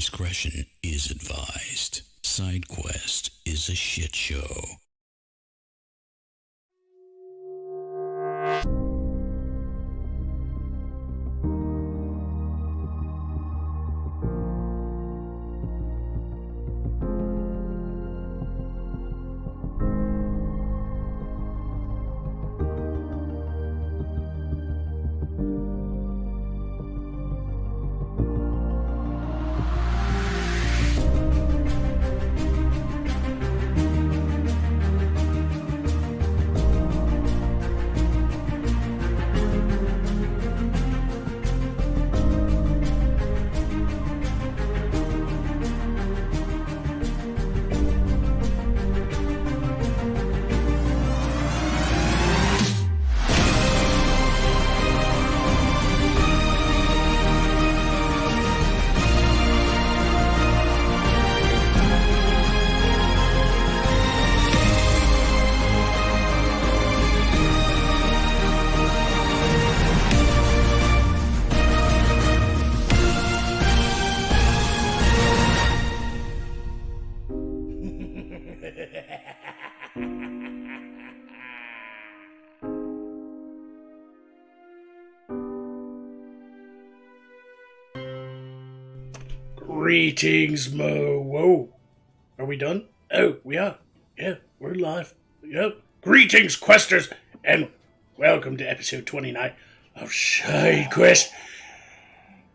discretion is advised. Side Quest is a shit show. Greetings, Mo. Whoa. Are we done? Oh, we are. Yeah, we're live. Yep. Greetings, Questers, and welcome to episode 29 of Side Quest.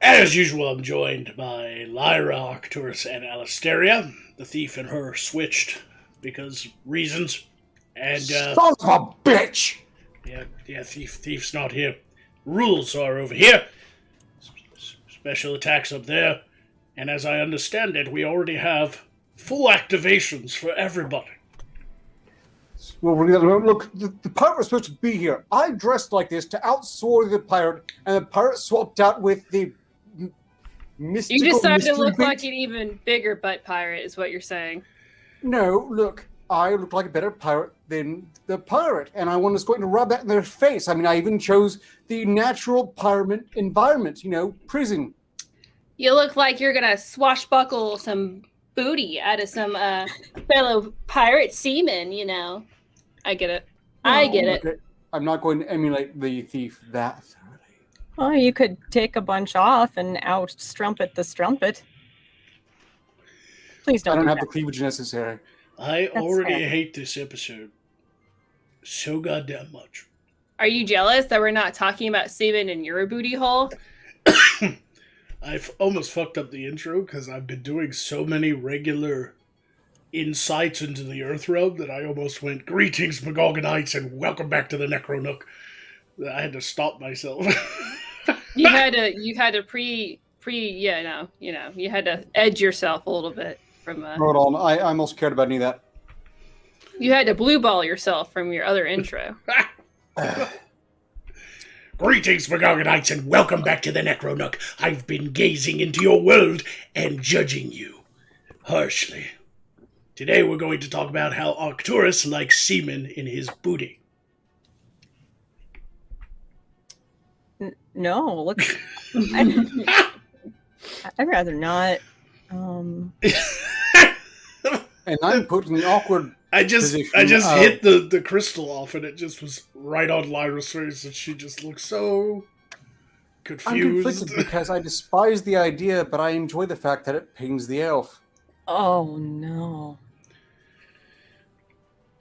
As usual, I'm joined by Lyra, Arcturus, and Alisteria. The thief and her switched because reasons. And, Son of a bitch! Yeah, thief's not here. Rules are over here. Special attacks up there. And as I understand it, we already have full activations for everybody. Well, look, the pirate was supposed to be here. I dressed like this to outsword the pirate, and the pirate swapped out with the mystical... You decided to look like an even bigger butt pirate, is what you're saying. No, look, I look like a better pirate than the pirate, and I was going to rub that in their face. I mean, I even chose the natural pirate environment, prison. You look like you're gonna swashbuckle some booty out of some fellow pirate seamen, I get it. I get it. Okay. I'm not going to emulate the thief that thoroughly. Well, you could take a bunch off and out-strumpet the strumpet. Please don't. I don't have the cleavage necessary. I That's already fair. hate this episode so goddamn much. Are you jealous that we're not talking about seamen in your booty hole? I've almost fucked up the intro because I've been doing so many regular insights into the Earth Realm that I almost went, "Greetings, Magogonites, and welcome back to the Necronook." I had to stop myself. You had to you had to edge yourself a little bit from Hold on, I almost cared about any of that. you had to blue ball yourself from your other intro. Greetings, Magogonites, and welcome back to the Necronook. I've been gazing into your world and judging you harshly. Today we're going to talk about how Arcturus likes semen in his booty. No, look. I'd rather not. And I'm put in an awkward I just position of- hit the crystal off, and it just was right on Lyra's face, and she just looked so I'm confused. conflicted because I despise the idea, but I enjoy the fact that it pains the elf. Oh, no.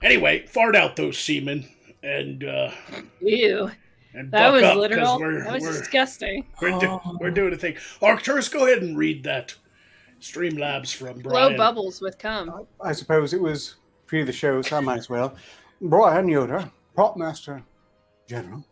Anyway, fart out those semen, and Ew. and That buck was up, 'cause literal. we're That was disgusting. we're doing a thing. Arcturus, go ahead and read that Streamlabs from Blow Bryan. bubbles with cum. I suppose it was pre the show, so I might as well. Bryan Yoder, prop master general,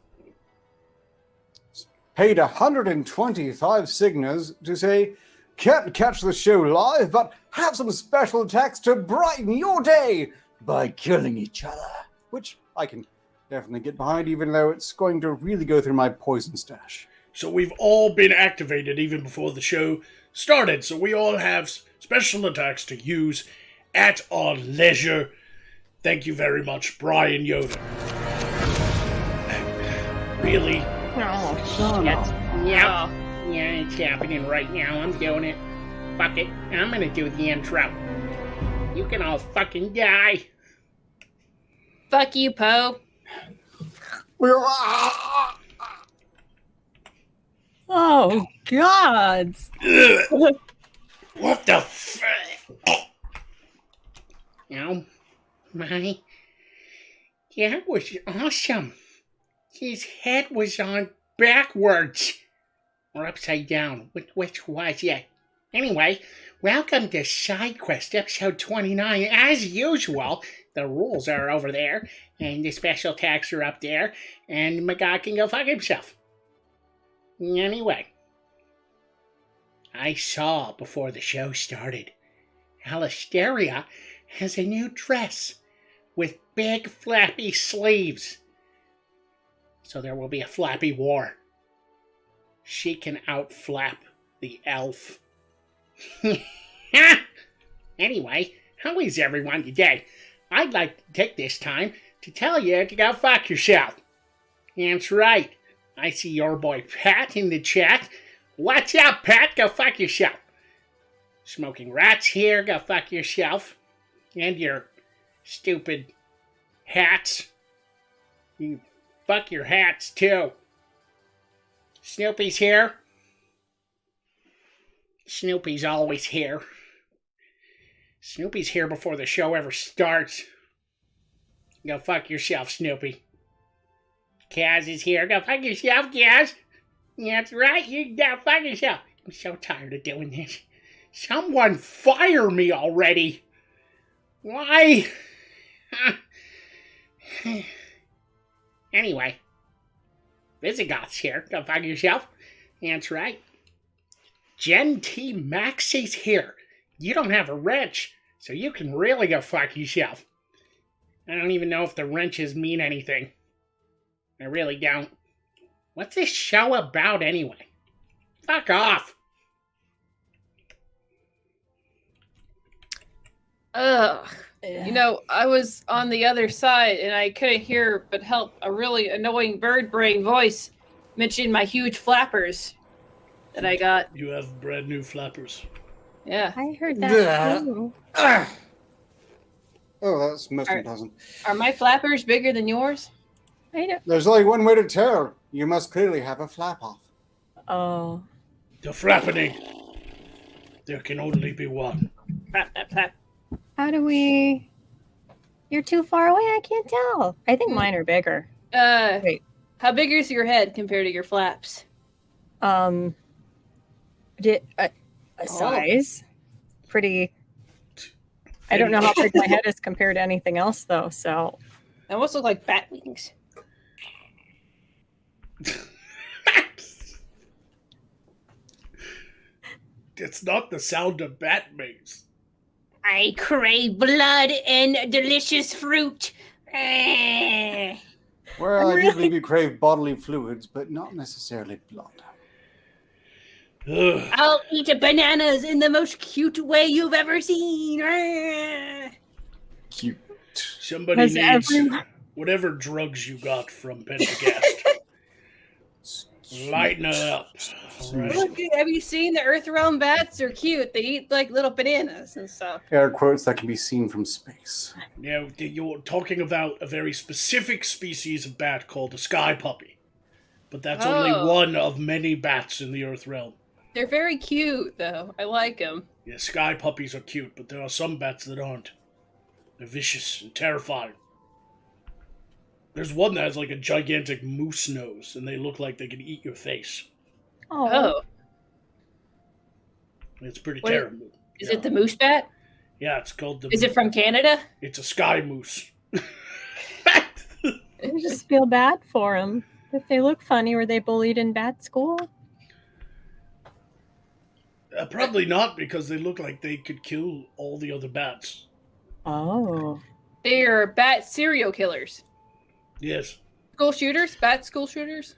paid 125 signers to say, "Can't catch the show live, but have some special attacks to brighten your day by killing each other," which I can definitely get behind, even though it's going to really go through my poison stash. So we've all been activated even before the show started, so we all have special attacks to use at our leisure. Thank you very much, Bryan Yoder. Really? Oh, Yeah. Yeah, it's happening right now. I'm doing it. fuck it. I'm gonna do the intro. You can all fucking die. Fuck you, Poe. Oh, God. What the Oh, my. That was awesome. His head was on backwards. Or upside down. Which was it? Anyway, welcome to Side Quest, episode 29. As usual, the rules are over there, and the special tags are up there, and Magog can go fuck himself. Anyway, I saw before the show started, Alisteria has a new dress with big flappy sleeves. So there will be a flappy war. She can outflap the elf. Anyway, how is everyone today? I'd like to take this time to tell you to go fuck yourself. That's right. I see your boy Pat in the chat. What's up, Pat? Go fuck yourself. Smoking Rats here. Go fuck yourself. And your stupid hats. You fuck your hats, too. Snoopy's here. Snoopy's always here. Snoopy's here before the show ever starts. Go fuck yourself, Snoopy. Kaz is here. Go fuck yourself, Kaz. That's right, you go fuck yourself. I'm so tired of doing this. Someone fire me already. Why? Anyway. Visigoth's here. Go fuck yourself. That's right. Jen T. Maxie's here. You don't have a wrench, so you can really go fuck yourself. I don't even know if the wrenches mean anything. I really don't. What's this show about anyway? Fuck off. Ugh. You know, I was on the other side and I couldn't hear but help a really annoying bird brain voice mention my huge flappers that I got. You have brand new flappers. Yeah. I heard that too. Oh, that's most unpleasant. Are my flappers bigger than yours? I don't. There's only one way to tell. You must clearly have a flap off. Oh. The flappening. There can only be one. Flap, flap, flap. How do we... You're too far away, I can't tell. I think mine are bigger. Wait. How big is your head compared to your flaps? A size. Pretty... I don't know how big my head is compared to anything else, though, so... They almost look like bat wings. It's not the sound of bat wings. I crave blood and delicious fruit. Eh. Well, I do believe you crave bodily fluids, but not necessarily blood. Ugh. I'll eat bananas in the most cute way you've ever seen. Eh. Cute. Somebody Has needs everyone- whatever drugs you got from Pentagast. Lighten it up. All right. Look, have you seen the Earthrealm bats? They're cute. They eat like little bananas and stuff. Air quotes that can be seen from space. Now, you're talking about a very specific species of bat called a sky puppy. But that's only one of many bats in the Earth realm. They're very cute, though. I like them. Yeah, sky puppies are cute, but there are some bats that aren't. They're vicious and terrifying. There's one that has like a gigantic moose nose, and they look like they can eat your face. Oh. It's pretty What terrible. Is it the moose bat? Yeah, it's called the... Is it from Canada? It's a sky moose. I just feel bad for them. If they look funny, were they bullied in bat school? Probably not, because they look like they could kill all the other bats. Oh. They're bat serial killers. Yes. School shooters? Bat school shooters?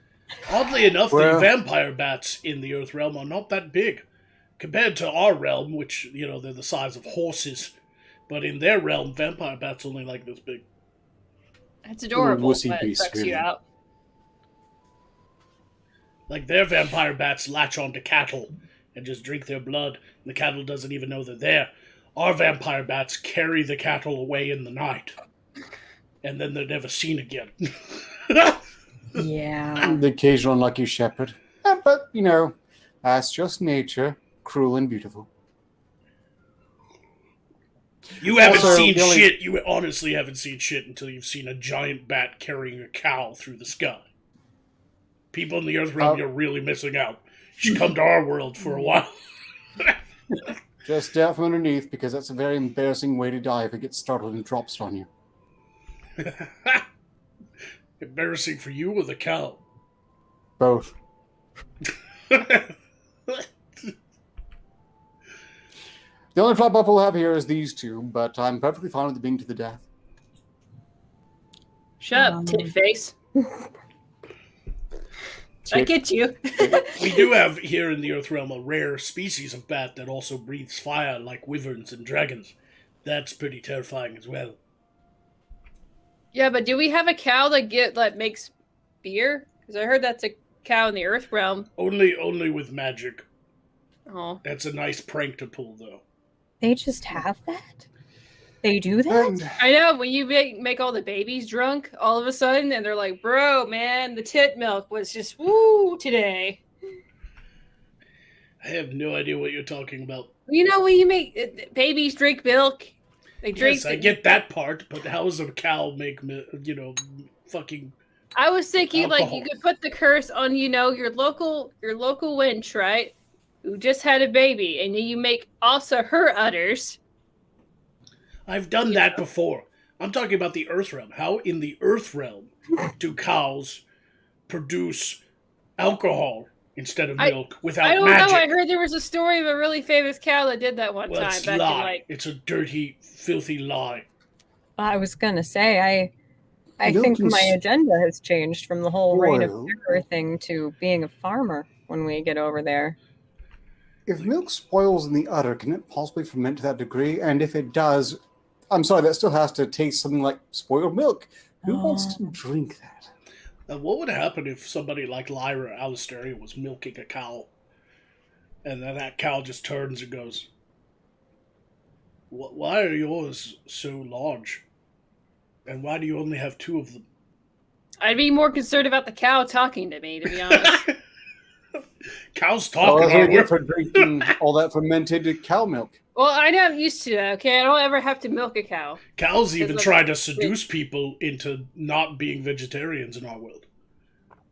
Oddly enough, Well- the vampire bats in the Earth realm are not that big. Compared to our realm, which, you know, they're the size of horses. But in their realm, vampire bats only like this big. That's adorable. wussy But it beast, sucks you really. out. Like, their vampire bats latch onto cattle and just drink their blood. The cattle doesn't even know they're there. Our vampire bats carry the cattle away in the night, and then they're never seen again. Yeah. The occasional unlucky shepherd. But, you know, that's just nature, cruel and beautiful. You haven't Also, seen the only- shit. You honestly haven't seen shit until you've seen a giant bat carrying a cow through the sky. People in the Earth realm, you're really missing out. You should come to our world for a while. Just stare from underneath, because that's a very embarrassing way to die if it gets startled and drops on you. Embarrassing for you or the cow? Both. The only flat buff we'll have here is these two, but I'm perfectly fine with it being to the death. Shut up, tit face. I get you. We do have here in the Earth realm a rare species of bat that also breathes fire like wyverns and dragons. That's pretty terrifying as well. Yeah, but do we have a cow that makes beer? Because I heard that's a cow in the Earth realm. Only with magic. Oh, That's a nice prank to pull, though. They just have that? They do that? And I know. When you make all the babies drunk, all of a sudden, and they're like, "Bro, man, the tit milk was just woo today." I have no idea what you're talking about. You know when you make babies drink milk, they drink. Yes, I get that part, but how does a cow make, fucking... I was thinking like alcohol? you could put the curse on, your local wench, right? Who just had a baby, and then you make also her udders. I've done that before. I'm talking about the Earth realm. How in the Earth realm do cows produce alcohol instead of milk without I don't magic? know. I heard there was a story of a really famous cow that did that one Well, time it's back lie. in like. It's a dirty, filthy lie. I was going to say, I Milk think and my agenda has changed from the whole reign of spoil. terror thing to being a farmer when we get over there. if milk spoils in the udder, can it possibly ferment to that degree? And if it does, I'm sorry, that still has to taste something like spoiled milk. Who wants to drink that? What would happen if somebody like Lyra Alistaria was milking a cow, and then that cow just turns and goes, "Why are yours so large? And why do you only have 2 of them?" I'd be more concerned about the cow talking to me, to be honest. Cows Oh, talk that's what about you get for drinking all that fermented cow milk. Well, I know I'm used to that, okay? I don't ever have to milk a cow. Cows even It's try like- to seduce people into not being vegetarians in our world.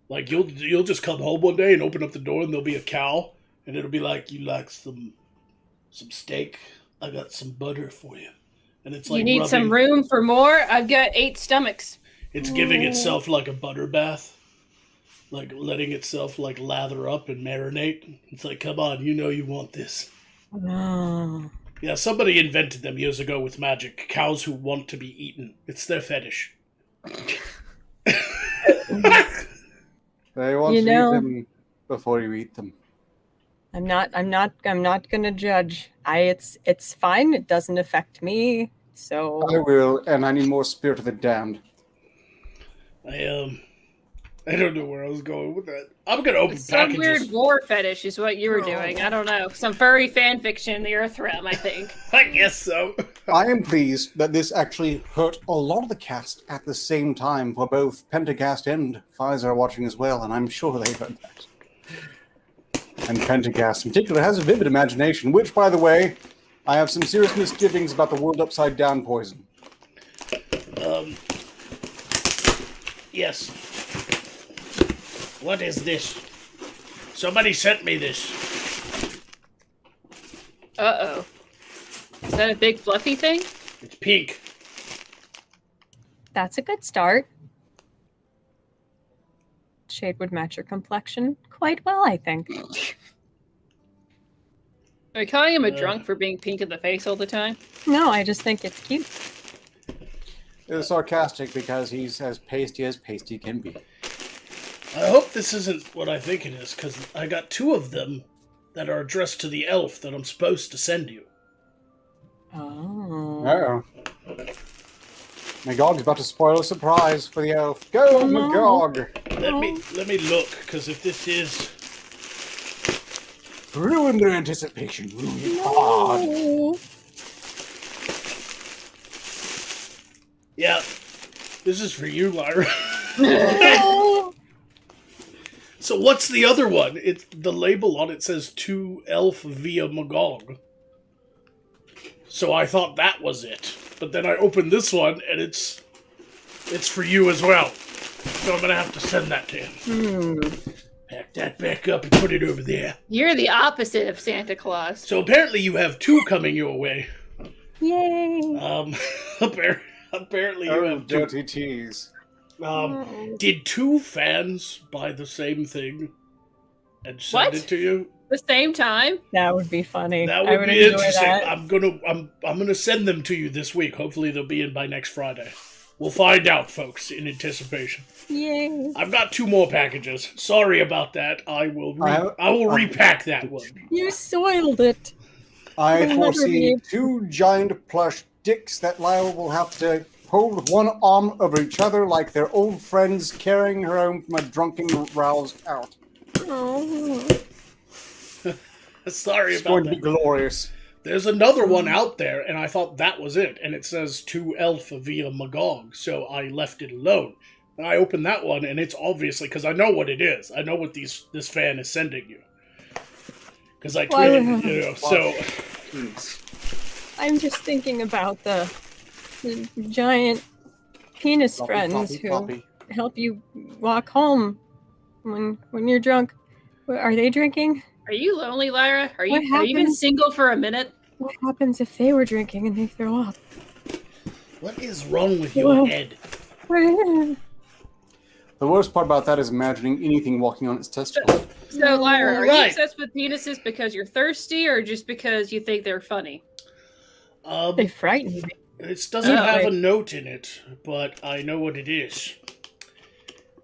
Like, you'll just come home one day and open up the door and there'll be a cow, and it'll be like, "You like some steak? I got some butter for you." And it's like You need rubbing, some room for more? I've got 8 stomachs. it's giving itself like a butter bath. Like letting itself like lather up and marinate. It's like, come on, you know you want this. Oh. Yeah, somebody invented them years ago with magic. Cows who want to be eaten. It's their fetish. They want You to know- eat them before you eat them. I'm not gonna judge. It's fine. It doesn't affect me. So I will, and I need more Spirit of the Damned. I don't know where I was going with that. I'm gonna open Some packages. weird war fetish is what you were doing. I don't know. Some furry fan fiction in the Earth realm, I think. I guess so. I am pleased that this actually hurt a lot of the cast at the same time, for both Pentagast and Pfizer are watching as well, and I'm sure they heard that. And Pentagast in particular has a vivid imagination, which, by the way, I have some serious misgivings about the world upside down poison. Yes. What is this? Somebody sent me this. Uh-oh. Is that a big fluffy thing? It's pink. that's a good start. Shade would match your complexion quite well, I think. Are you calling him a drunk for being pink in the face all the time? No, I just think it's cute. It's sarcastic because he's as pasty can be. I hope this isn't what I think it is, because I got 2 of them that are addressed to the elf that I'm supposed to send you. Oh. Uh-oh. Magog's about to spoil a surprise for the elf. Go, no. Magog! Let me look, because if this is... Ruin their anticipation. Ruin it hard. No. Yeah, this is for you, Lyra. No. So what's the other one? It's the label on it says to Elf via Magog. So I thought that was it. But then I opened this one and it's for you as well. So I'm gonna have to send that to him. Pack that back up and put it over there. You're the opposite of Santa Claus. So apparently you have two coming your way. Yay. Apparently you Oh, have two. dirty tease. Did two fans buy the same thing and send What? it to you? The same time? That would be funny. That I would be enjoy interesting. that. I'm gonna send them to you this week. Hopefully they'll be in by next Friday. We'll find out, folks, in anticipation. Yay. I've got two more packages. Sorry about that. I will repack that one. You soiled it. I We'll never foresee be- 2 giant plush dicks that Lyle will have to hold one arm over each other like they're old friends carrying her home from a drunken roused out. Oh. Sorry It's about going to be that. glorious. There's another one out there, and I thought that was it. And it says to Elf via Magog, so I left it alone. And I opened that one, and it's obviously because I know what it is. I know what this fan is sending you. Because I tweeted, you know. So I'm just thinking about the giant penis Floppy, friends floppy, who floppy. help you walk home when you're drunk. Are they drinking? Are you lonely, Lyra? Have you been happened? single for a minute? What happens if they were drinking and they throw up? what is wrong with your Well- head? The worst part about that is imagining anything walking on its testicles. So, Lyra, are you Right. obsessed with penises because you're thirsty or just because you think they're funny? They frighten me. It doesn't Oh, have a wait. note in it, but I know what it is.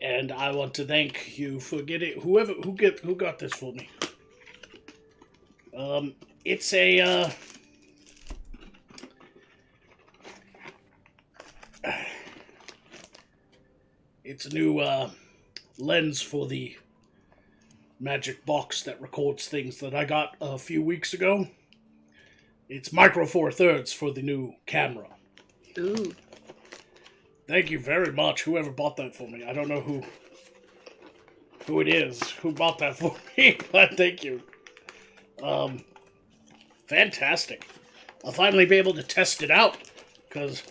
And I want to thank you for getting who got this for me. It's a it's a new lens for the magic box that records things that I got a few weeks ago. It's micro four thirds for the new camera. Ooh. Thank you very much, whoever bought that for me. I don't know who it is who bought that for me, but thank you. Fantastic. I'll finally be able to test it out, because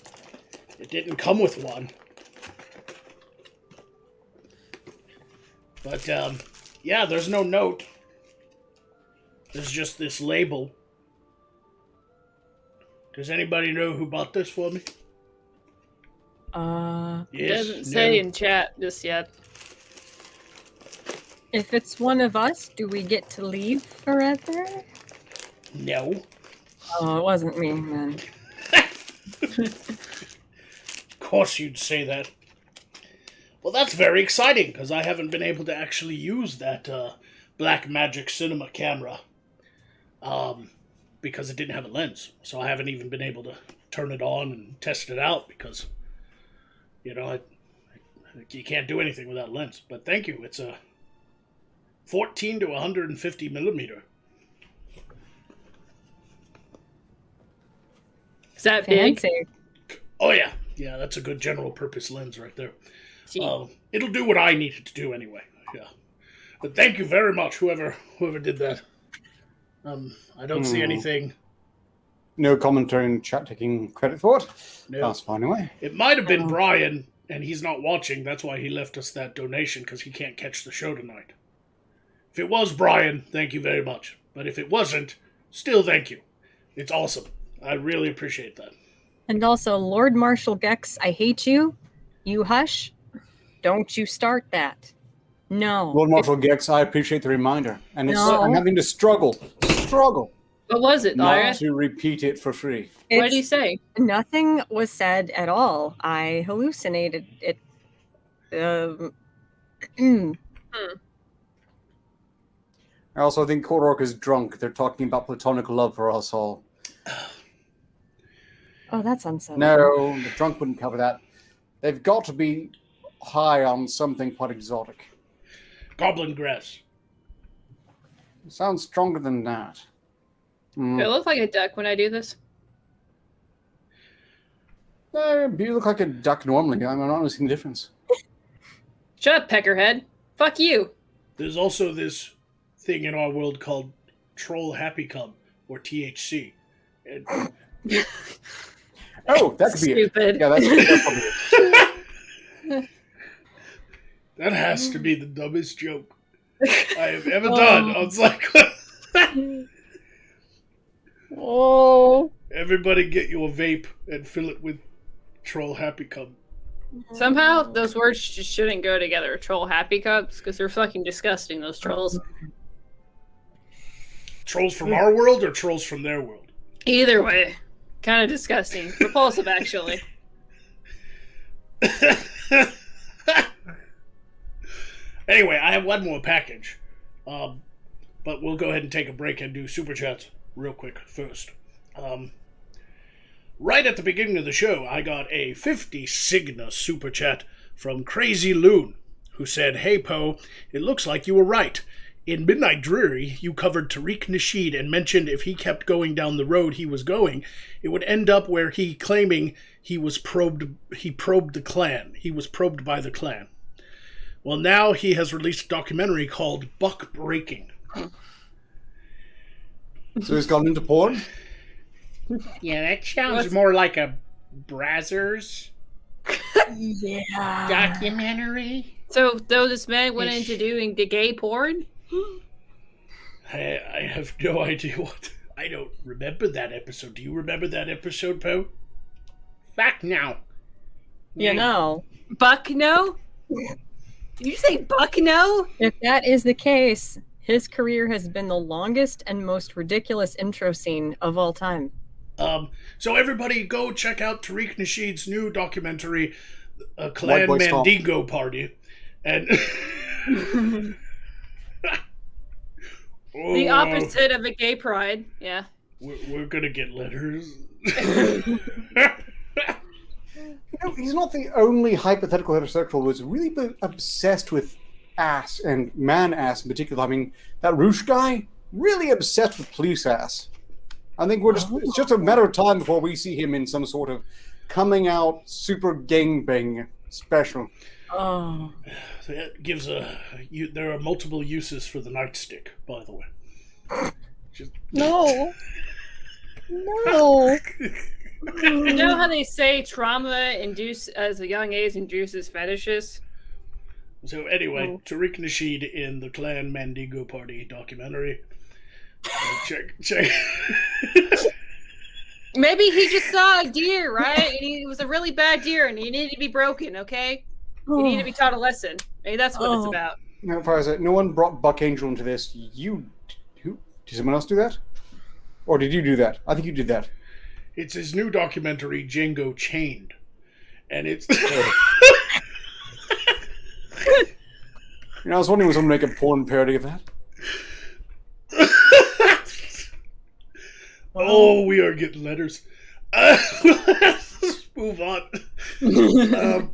it didn't come with one. But, yeah, there's no note. There's just this label. Does anybody know who bought this for me? It doesn't say in chat just yet. If it's one of us, do we get to leave forever? No. Oh, it wasn't me, then. Of course you'd say that. Well, that's very exciting, because I haven't been able to actually use that Black Magic Cinema camera. Because it didn't have a lens. So I haven't even been able to turn it on and test it out, because, you know, you can't do anything without a lens. But thank you. It's a 14 to 150 millimeter. Is that big? Fancy. Oh, yeah. Yeah, that's a good general purpose lens right there. Gee. It'll do what I need it to do anyway. Yeah. But thank you very much, whoever did that. I don't see anything. No commentary in chat taking credit for it. No. That's fine anyway. It might have been Bryan, and he's not watching. That's why he left us that donation, because he can't catch the show tonight. If it was Bryan, thank you very much. But if it wasn't, still thank you. It's awesome. I really appreciate that. And also, Lord Marshal Gex, I hate you. You hush. Don't you start that. No. Lord Marshal Gex, I appreciate the reminder. And it's, No. I'm having to struggle What was it, Lyra? not to repeat it for free. What did It's- he say? Nothing was said at all. I hallucinated it. I also think Korork is drunk. They're talking about platonic love for us all. Oh, that's unsettling. No, the drunk wouldn't cover that. They've got to be high on something quite exotic. Goblin Grass. sounds stronger than that. Do I look like a duck when I do this? You look like a duck normally. I'm not noticing the difference. Shut up, peckerhead. Fuck you. There's also this thing in our world called Troll Happy Cum, or THC. And Oh, that could be it. Stupid. Yeah, that's probably it. that has to be the dumbest joke I have ever done on SideQuest. Oh. Everybody get you a vape and fill it with Troll Happy Cum. Somehow, those words just shouldn't go together. Troll happy cups, because they're fucking disgusting, those trolls. Trolls from our world or trolls from their world? Either way. Kind of disgusting. Repulsive, actually. Anyway, I have one more package. But we'll go ahead and take a break and do super chats real quick first. Right at the beginning of the show, I got a 50 Cygna super chat from Crazy Loon, who said, "Hey Poe, it looks like you were right. In Midnight Dreary, you covered Tariq Nasheed and mentioned if he kept going down the road he was going, it would end up where he claiming he probed the clan. He was probed by the clan. Well, now he has released a documentary called Buck Breaking." So he's gone into porn? Yeah, that sounds more like a Brazzers Yeah. documentary. So, though this man went into doing the gay porn? I have no idea what. I don't remember that episode. Do you remember that episode, Poe? Fact now. You know. Buck no? Did you say Buck no? If that is the case, his career has been the longest and most ridiculous intro scene of all time. So everybody go check out Tariq Nasheed's new documentary, Clan White Boy Stomp. Mandingo Party. And The opposite of a gay pride. Yeah. We're gonna get letters. He's not the only hypothetical heterosexual who's really been obsessed with ass, and man ass in particular. I mean, that Roosh guy, really obsessed with police ass. I think it's just a matter of time before we see him in some sort of coming out super gangbang special. Oh. That gives there are multiple uses for the nightstick, by the way. No. No. You know how they say trauma as a young age induces fetishes? So anyway, Tariq Nasheed in the Clan Mandingo Party documentary. Check. Maybe he just saw a deer, right? And he was a really bad deer and he needed to be broken, okay? He needed to be taught a lesson. Maybe that's what it's about. Now, Farza, no one brought Buck Angel into this. Who? Did someone else do that? Or did you do that? I think you did that. It's his new documentary, Django Chained. And it's... I was wondering, was someone make a porn parody of that? Oh, we are getting letters. Let's move on.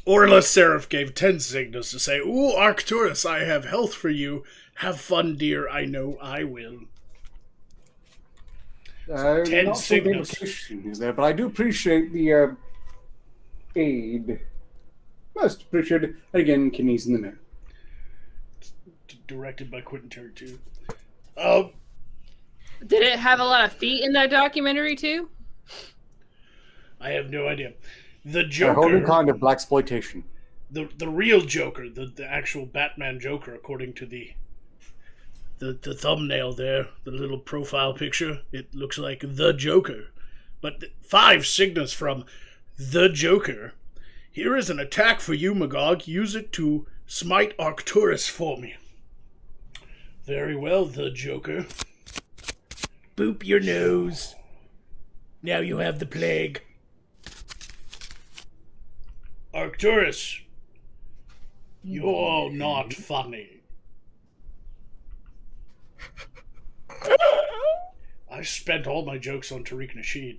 Orla Seraph gave 10 Cygnas to say, "Ooh, Arcturus, I have health for you. Have fun, dear. I know I will." 10 not so Cygnas. vindication is there, but I do appreciate the aid. Most appreciated. And again, kidneys in the middle. Directed by Quentin Tarantino. Did it have a lot of feet in that documentary too? I have no idea. The A whole new Joker, kind of blaxploitation. the real Joker, the actual Batman Joker, according to the thumbnail there, the little profile picture, it looks like the Joker. But 5 Cygnas from the Joker. "Here is an attack for you, Magog. Use it to smite Arcturus for me." Very well, the Joker. Boop your nose. Now you have the plague. Arcturus, you're not funny. I spent all my jokes on Tariq Nasheed.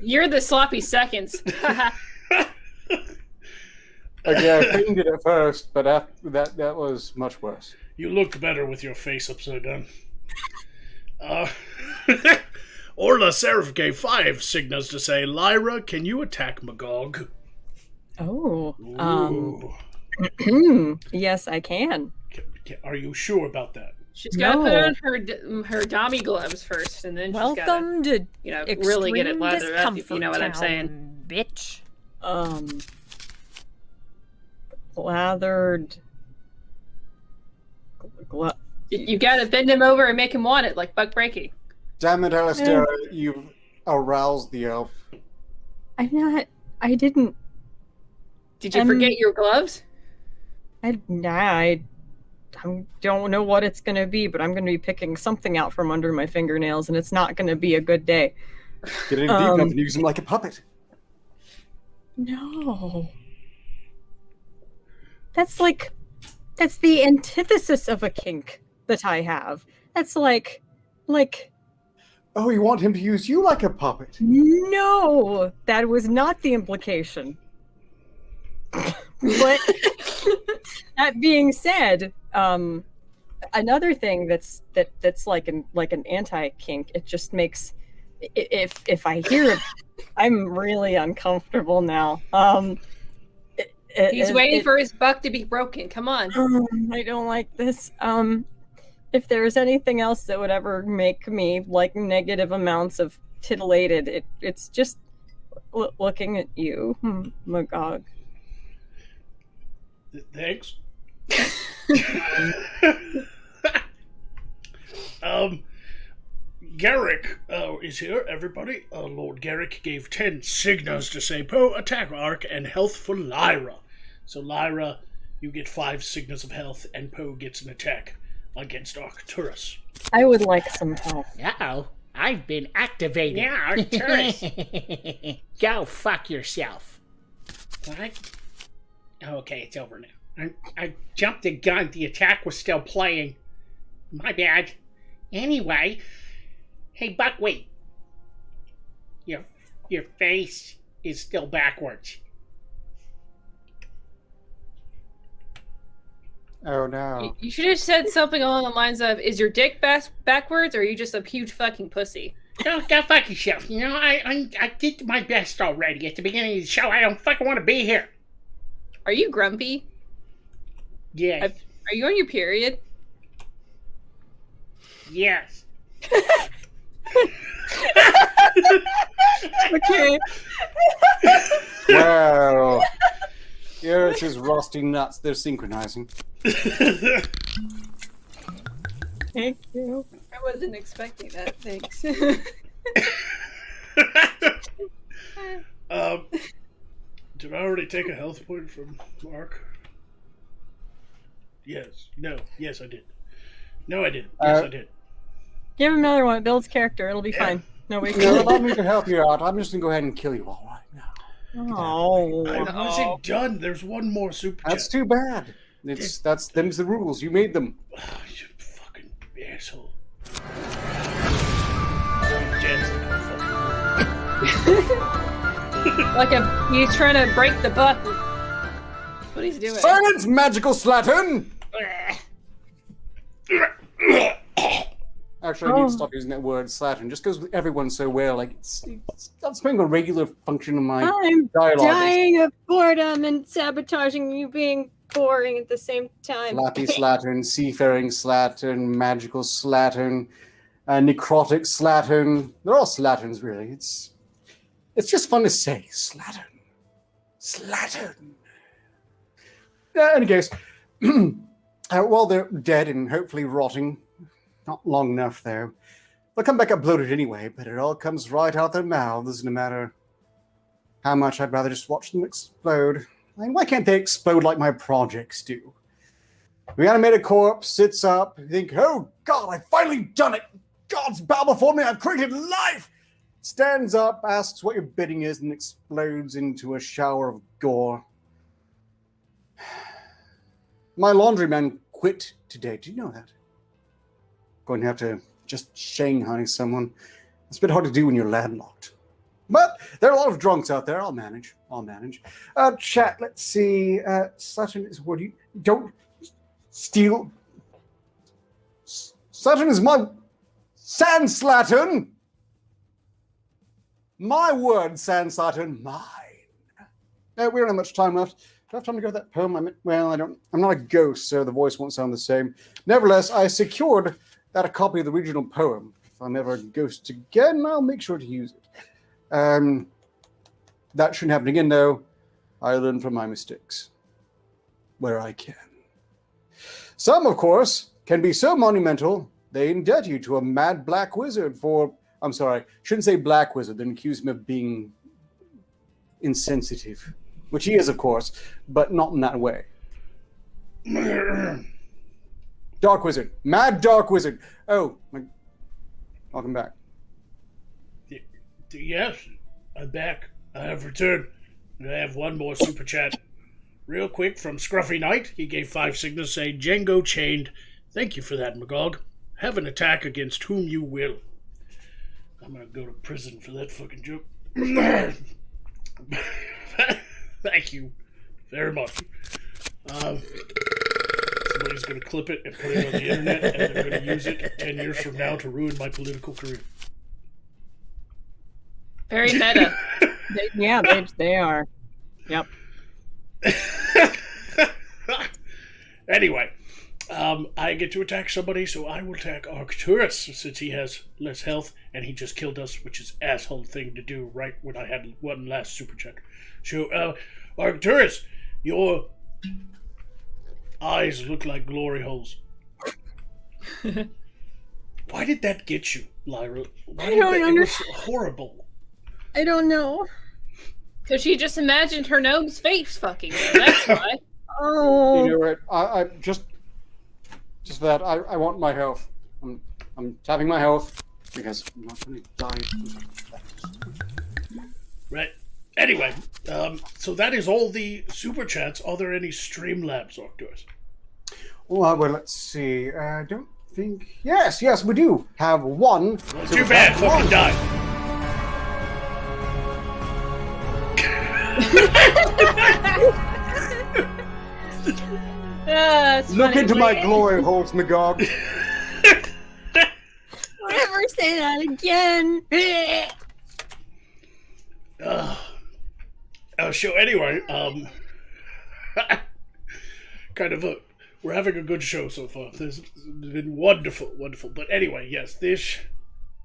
You're the sloppy seconds. Okay, I fainted at first, but after that was much worse. You look better with your face upside down. Orla Seraph gave 5 signals to say, Lyra, can you attack Magog? Oh. Ooh. Yes, I can. Are you sure about that? She's got to put on her Dami gloves first, and then she's Welcome got to really get it extreme lathered up, if you know what I'm discomfort saying. bitch. Lathered. You got to bend him over and make him want it, like Buck Breaking. Damn it, Alistair, you've aroused the elf. I didn't. Did you forget your gloves? I don't know what it's going to be, but I'm going to be picking something out from under my fingernails, and it's not going to be a good day. Get in deep enough and use him like a puppet. No. That's the antithesis of a kink that I have. That's like... Oh, you want him to use you like a puppet? No! That was not the implication. But that being said, another thing that's like an anti-kink, it just makes if I hear it, I'm really uncomfortable now. He's waiting for his buck to be broken. Come on. I don't like this. If there's anything else that would ever make me like negative amounts of titillated, it's just looking at you, Magog. Thanks. Garrick is here, everybody. Lord Garrick gave 10 signals to say Poe, attack Ark, and health for Lyra. So Lyra, you get 5 signals of health, and Poe gets an attack against Arcturus. I would like some help. Uh-oh. I've been activated. Yeah, Arcturus. Go fuck yourself. What? Okay, it's over now. I jumped the gun. The attack was still playing. My bad. Anyway, hey Buckwheat. Your face is still backwards. Oh no. You should have said something along the lines of, is your dick backwards, or are you just a huge fucking pussy? Go fuck yourself. You know, I did my best already at the beginning of the show. I don't fucking want to be here. Are you grumpy? Yes. Are you on your period? Yes. Okay. Well, here it's his rusty nuts. They're synchronizing. Thank you. I wasn't expecting that. Thanks. Did I already take a health point from Mark? Yes. No. Yes, I did. No, I didn't. Yes, I did. Give him another one. It builds character. It'll be fine. No, wait. No, allow me to help you out. I'm just gonna go ahead and kill you all right now. Oh. I wasn't done. There's one more super chat. That's too bad. Them's the rules. You made them. You fucking asshole. Like he's trying to break the buck. That's what he's doing. Silence, magical slattern! Actually, I need to stop using that word slattern. Just goes with everyone so well. Like, it's not playing a regular function in my I'm dialogue. dying of boredom and sabotaging you being boring at the same time. Flappy slattern, seafaring slattern, magical slattern, necrotic slattern. They're all slatterns, really. It's just fun to say. Slattern. Slattern. Any case, while they're dead and hopefully rotting, not long enough there, they'll come back uploaded anyway, but it all comes right out their mouths, no matter how much I'd rather just watch them explode. I mean, why can't they explode like my projects do? Reanimated corpse sits up, you think, oh God, I've finally done it! God's bow before me, I've created life! Stands up, asks what your bidding is, and explodes into a shower of gore. My laundryman quit today. Do you know that? Going to have to just Shanghai someone. It's a bit hard to do when you're landlocked. But there are a lot of drunks out there. I'll manage. Chat, let's see. Sutton is what you... Don't steal... Sutton is my... Sandslattern! My word, Sandslattern, mine. We don't have much time left. Do I have time to go to that poem? I'm not a ghost, so the voice won't sound the same. Nevertheless, I secured that a copy of the original poem. If I'm ever a ghost again, I'll make sure to use it. That shouldn't happen again, though. I learn from my mistakes. Where I can. Some, of course, can be so monumental, they indebt you to a mad black wizard for... I'm sorry, shouldn't say black wizard, then accuse him of being insensitive. Which he is, of course, but not in that way. Dark wizard. Mad dark wizard. Oh, welcome back. Yes, I'm back. I have returned. And I have one more super chat. Real quick from Scruffy Knight. He gave 5 signals saying, Django chained. Thank you for that, Magog. Have an attack against whom you will. I'm gonna go to prison for that fucking joke. Thank you very much. Somebody's gonna clip it and put it on the internet, and they're gonna use it 10 years from now to ruin my political career. Very meta. They are. Yep. Anyway, I get to attack somebody, so I will attack Arcturus since he has less health and he just killed us, which is asshole thing to do right when I had one last super check. So, Arcturus, your eyes look like glory holes. Why did that get you, Lyra? It was horrible. I don't know. Because she just imagined her gnome's face fucking her. That's why. Oh. You know what? I just for that. I want my health. I'm tapping my health because I'm not going to die. Right. Anyway, so that is all the super chats. Are there any Streamlabs, Arcturus? Well, let's see. I don't think. Yes, we do have one. Well, too bad. Fucking die. Look funny. into my glory holes, Magog. Never say that again. So anyway, we're having a good show so far. This has been wonderful. But anyway, yes, this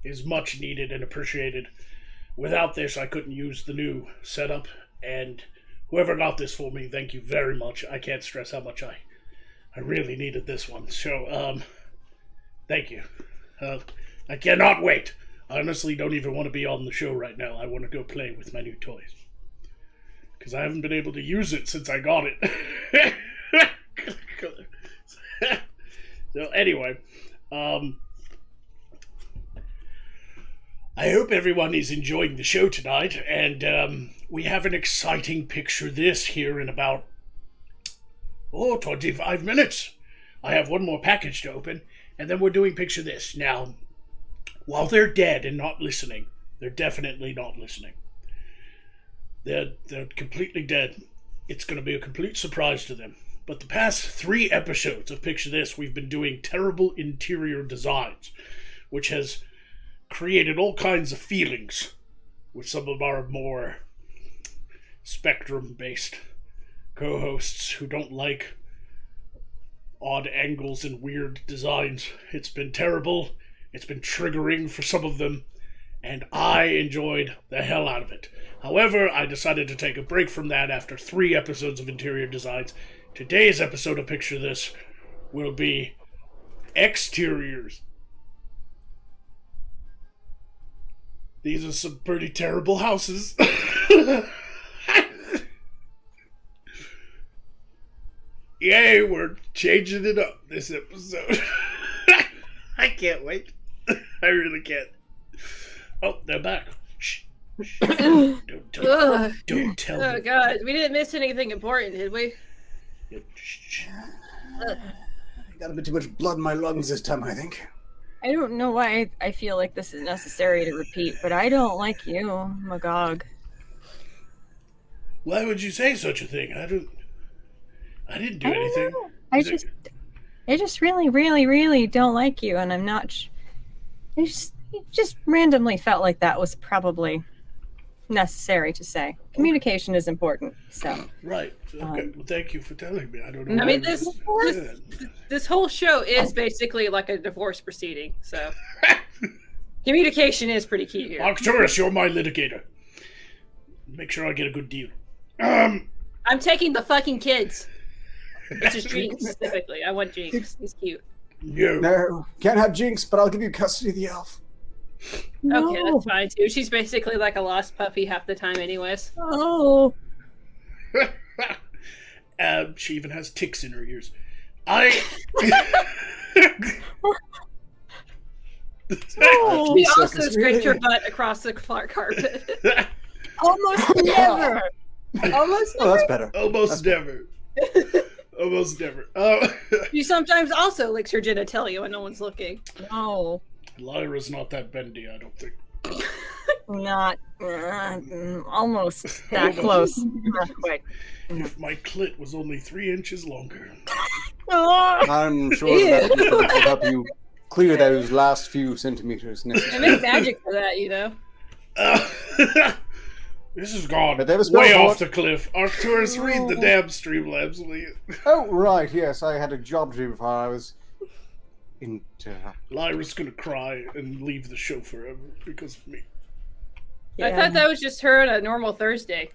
is much needed and appreciated. Without this, I couldn't use the new setup, and whoever got this for me, thank you very much. I can't stress how much I really needed this one. So, thank you. I cannot wait. I honestly don't even want to be on the show right now. I want to go play with my new toys. Because I haven't been able to use it since I got it. So anyway, I hope everyone is enjoying the show tonight, and we have an exciting Picture This here in about 25 minutes. I have one more package to open, and then we're doing Picture This. Now, while they're dead and not listening, they're definitely not listening. They're completely dead. It's going to be a complete surprise to them. But the past 3 episodes of Picture This, we've been doing terrible interior designs, which has created all kinds of feelings with some of our more spectrum-based co-hosts who don't like odd angles and weird designs. It's been terrible. It's been triggering for some of them, and I enjoyed the hell out of it. However, I decided to take a break from that after 3 episodes of interior designs. Today's episode of Picture This will be exteriors. These are some pretty terrible houses. Yay, we're changing it up this episode. I can't wait. I really can't. Oh, they're back. Shh. Don't tell me. Oh god, we didn't miss anything important, did we? I got a bit too much blood in my lungs this time, I think. I don't know why I feel like this is necessary to repeat, but I don't like you, Magog. Why would you say such a thing? I didn't do anything. Know. I just really, really, really don't like you, and I'm not. I just randomly felt like that was probably necessary to say. Communication is important, so. Right. Okay. Well, thank you for telling me. I don't know. I mean, this whole show is basically like a divorce proceeding, so communication is pretty key here. Arcturus, you're my litigator. Make sure I get a good deal. I'm taking the fucking kids. This is Jinx specifically. I want Jinx. He's cute. No, can't have Jinx, but I'll give you custody of the elf. No. Okay, that's fine too. She's basically like a lost puppy half the time, anyways. Oh. She even has ticks in her ears. She also scraped her butt across the carpet. Almost never. Almost Oh, never. that's better. Almost never. Almost never. She sometimes also licks her genitalia when no one's looking. No. Lyra's not that bendy, I don't think. Not almost that close. Not quite. If my clit was only 3 inches longer. Oh. I'm sure that will help you clear those last few centimeters I necessary. make magic for that, you know. This has gone But they have a spell way for off it. the cliff. Arcturus, read the damn Streamlabs, will you? Oh, right, yes, I had a job to do before I was interrupted. Lyra's gonna cry and leave the show forever because of me. I thought that was just her on a normal Thursday.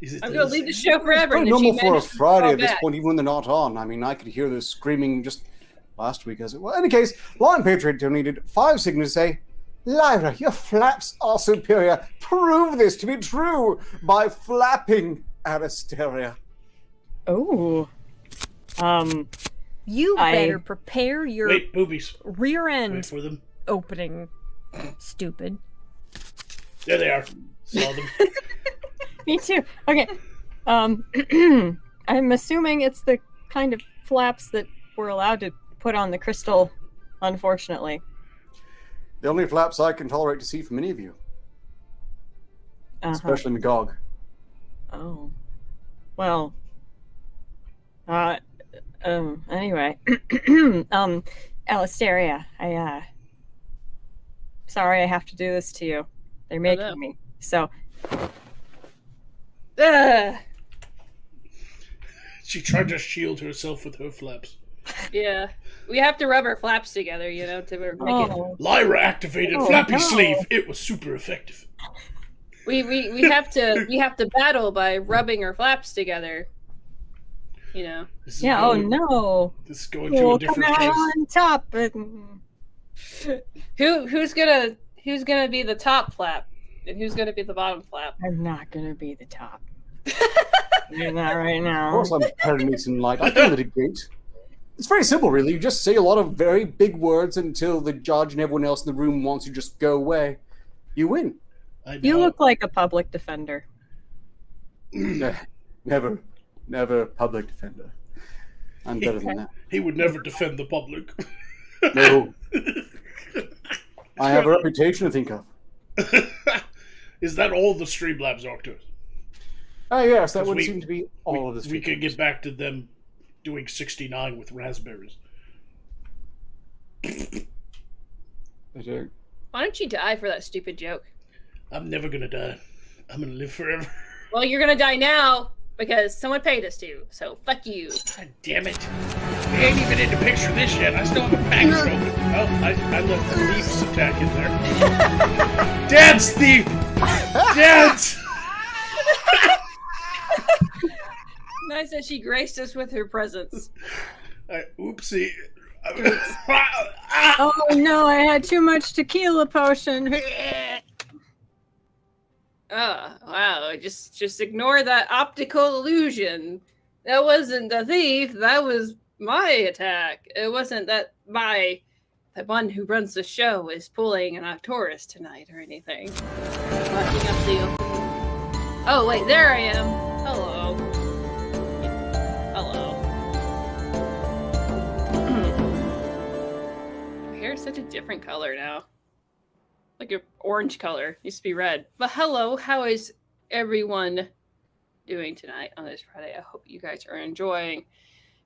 Is it I'm gonna leave the show forever. Pretty And then she normal for a managed to Friday call at this back. point, even when they're not on. I mean, I could hear the screaming just last week as it was. In any case, Lion Patriot donated 5 signatures to say, Lyra, your flaps are superior. Prove this to be true by flapping Aristeria. Oh. You I- better prepare your Wait, boobies. rear Wait end for them. opening. Stupid. There they are. Saw them. Me too. Okay. I'm assuming it's the kind of flaps that we're allowed to put on the crystal, unfortunately. The only flaps I can tolerate to see from any of you, especially Magog. Oh. Well. Anyway. Alisteria, sorry I have to do this to you. They're making no. me. So, She tried to shield herself with her flaps. Yeah, we have to rub our flaps together, you know, to make it. Lyra activated Oh, Flappy no. Sleeve. It was super effective. We have to battle by rubbing our flaps together. You know. This is yeah, oh going- no. This is going to a We'll come different out place. on top. And... Who's gonna be the top flap, and who's gonna be the bottom flap? I'm not gonna be the top. You're not right Of now. course, I'm prepared to make some light. I can litigate. It's very simple, really. You just say a lot of very big words until the judge and everyone else in the room wants you to just go away. You win. I know. You look like a public defender. Never public defender. I'm better than that. He would never defend the public. No. I have a reputation to think of. Is that all the Streamlabs Arcturus? Oh, yes, that 'Cause would we- seem to be all of this. We could get back to them doing 69 with raspberries. Why don't you die for that stupid joke? I'm never gonna die. I'm gonna live forever. Well, you're gonna die now because someone paid us to. So fuck you. God damn it. We ain't even in the picture of this yet. I still have a package open. Oh, I left the Thief's attack in there. Dance, Thief! Dance! Nice that she graced us with her presence. Oopsie. Oh no, I had too much tequila potion. Oh, wow. Just ignore that optical illusion. That wasn't the thief. That was my attack. It wasn't that the one who runs the show is pulling an Arcturus tonight or anything. Locking up the... Oh, wait, there I am. Hello. Hello. hair is such a different color now. Like an orange color. Used to be red. But hello, how is everyone doing tonight on this Friday? I hope you guys are enjoying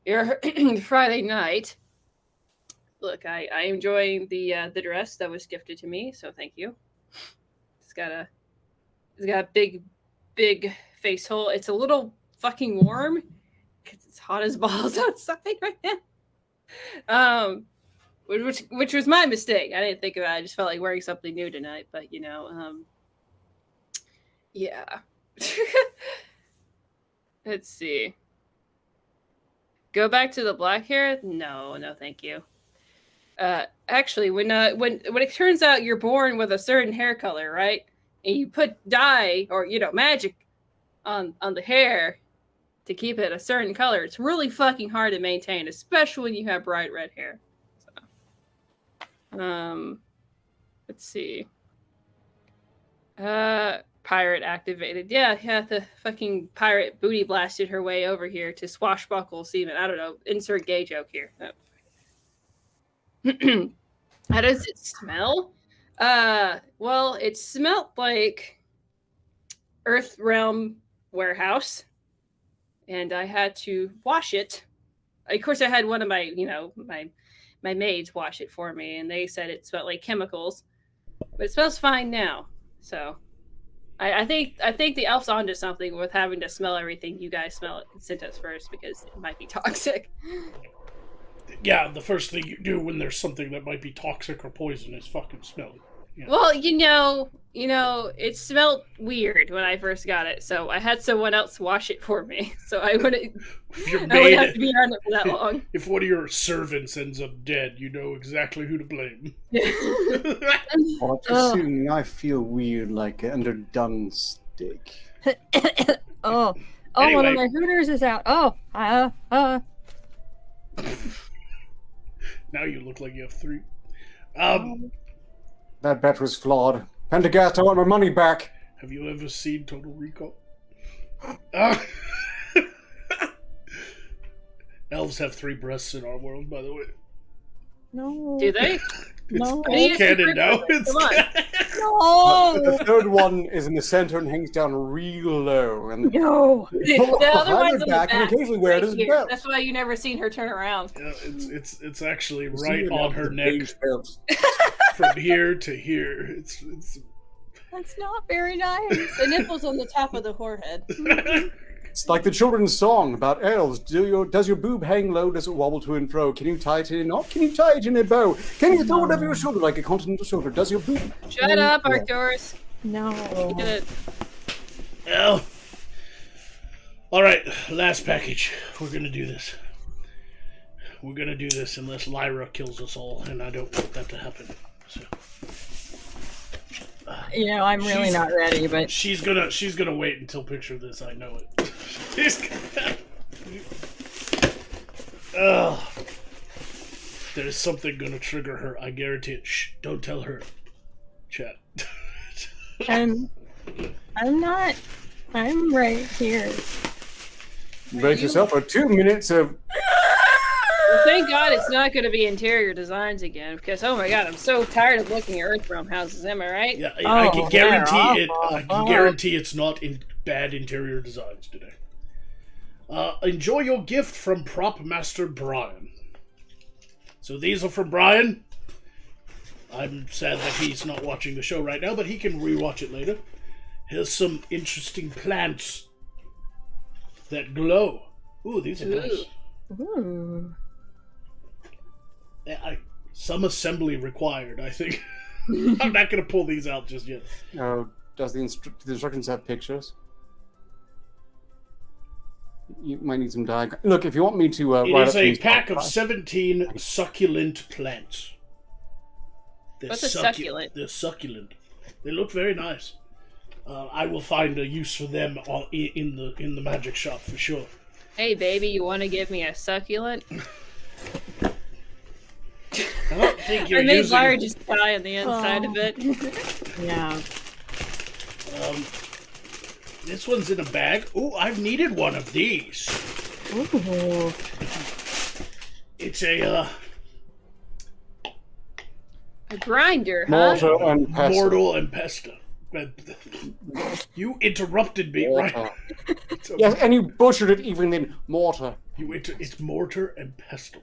your Friday night. Look, I am enjoying the dress that was gifted to me, so thank you. It's got a big face hole. It's a little fucking warm because it's hot as balls outside right now. Which was my mistake. I didn't think about it. I just felt like wearing something new tonight, but yeah. Let's see. Go back to the black hair? No, thank you. Actually, when it turns out you're born with a certain hair color, right? And you put dye or magic on the hair to keep it a certain color, it's really fucking hard to maintain, especially when you have bright red hair. So, let's see. Pirate activated. Yeah, the fucking pirate booty blasted her way over here to swashbuckle seaman. I don't know. Insert gay joke here. Oh. How does it smell? Well, it smelled like Earth Realm warehouse, and I had to wash it. Of course, I had one of my, my maids wash it for me, and they said it smelled like chemicals, but it smells fine now. So, I think the elf's onto something with having to smell everything you guys smell it sent us first because it might be toxic. Yeah, the first thing you do when there's something that might be toxic or poisonous, fucking smell it. Yeah. Well, it smelled weird when I first got it, so I had someone else wash it for me. So I wouldn't have to be on it for that long. If one of your servants ends up dead, you know exactly who to blame. Soon I feel weird, like an underdone steak. One Anyway. of my Hooters is out. Now you look like you have 3. That bet was flawed. Pendergast, I want my money back. Have you ever seen Total Recall? Elves have 3 breasts in our world, by the way. No. Do they? No. It's canon now. Come on. No. The third one is in the center and hangs down real low. And No. The other one's on the back. and occasionally wear it as a Here. belt. That's why you never seen her turn around. Yeah, it's actually You see right it on now, her the neck, beige belt. from here to here. It's That's not very nice. The nipple's on the top of the forehead. It's like the children's song about elves. Does your boob hang low? Does it wobble to and fro? Can you tie it in a knot? Can you tie it in a bow? Can you throw it over your shoulder like a continental shoulder? Does your boob... Shut up, Arcturus. No. well. All right, last package. We're gonna do this. We're gonna do this unless Lyra kills us all, and I don't want that to happen. So. I'm really not ready, but She's gonna wait until picture this. I know it. She's gonna... There's something gonna trigger her. I guarantee it. Shh! Don't tell her. Chat. I'm not. I'm right here. Brace yourself for 2 minutes of... Well, thank God it's not going to be interior designs again, because oh my God, I'm so tired of looking at Earthrealm houses. Am I right? Yeah, I can guarantee it. awful. I can guarantee it's not in bad interior designs today. Enjoy your gift from Prop Master Bryan. So these are from Bryan. I'm sad that he's not watching the show right now, but he can rewatch it later. Here's some interesting plants that glow. Ooh, these are nice. Ooh. Some assembly required, I think. I'm not going to pull these out just yet. Oh, does the instructions have pictures? You might need some diagram. Look, if you want me to It write is up a these pack of podcasts- 17 succulent plants. They're What's a succulent? They're succulent. They look very nice. I will find a use for them in the magic shop for sure. Hey, baby, you want to give me a succulent? I don't think you're I made using... Lyra just die on the inside of it. Yeah. This one's in a bag. Ooh, I've needed one of these. Ooh. It's a A grinder, huh? Mortar and pestle. Mortal and pestle. You interrupted me, Mortar. right? So Yes, and you butchered it even in mortar. it's mortar and pestle.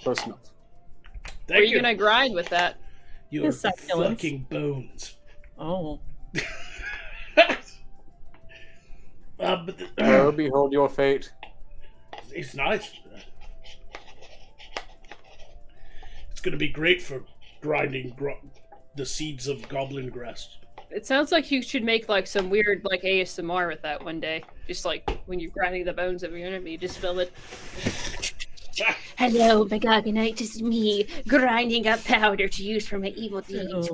Close enough. What are you gonna grind with that? Your His succulents. fucking bones. Oh. But Oh, behold your fate. it's nice. It's gonna be great for grinding the seeds of Goblin Grass. It sounds like you should make like some weird like ASMR with that one day. Just like when you're grinding the bones of your enemy, just film it. Hello, Magog of Night, it's me, grinding up powder to use for my evil deeds.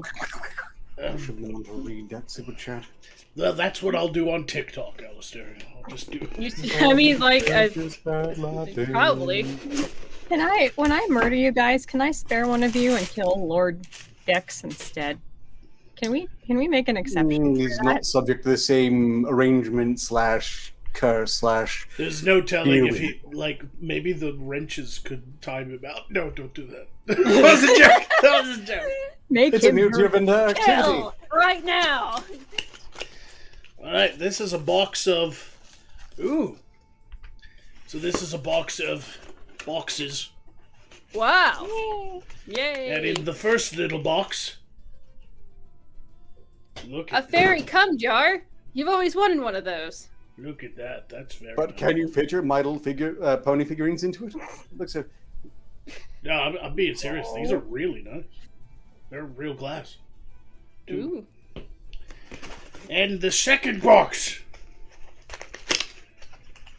I should be able to read that super chat. That's what I'll do on TikTok, Alistair. I'll just do. I mean, like, probably. Can I, when I murder you guys, can I spare one of you and kill Lord Dex instead? Can we make an exception? He's not subject to the same arrangement / curse / There's no telling if he maybe the wrenches could time him out. No, don't do that. That was a joke. That was a joke. Make It's a him new driven activity. Kill right now. All right, this is a box of. Ooh. So this is a box of boxes, Wow. Yay. and in the first little box, look A at fairy cum jar. You've always wanted one of those. look at that. That's very. But nice. can you fit your Midal pony figurines into it? Looks like No, I'm being serious. These are really nice. They're real glass. Ooh. And the second box.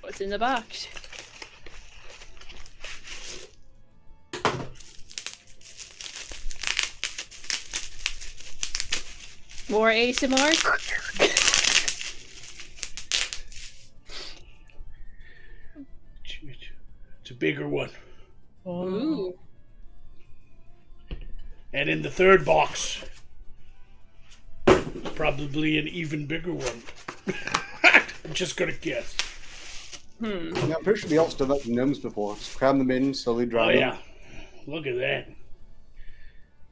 What's in the box? More ASMR? It's a bigger one. Ooh. And in the third box, probably an even bigger one. I'm just gonna guess. Yeah, I'm pretty sure the elves done that to gnomes before. Just cram them in, slowly dry Oh them. yeah, look at that.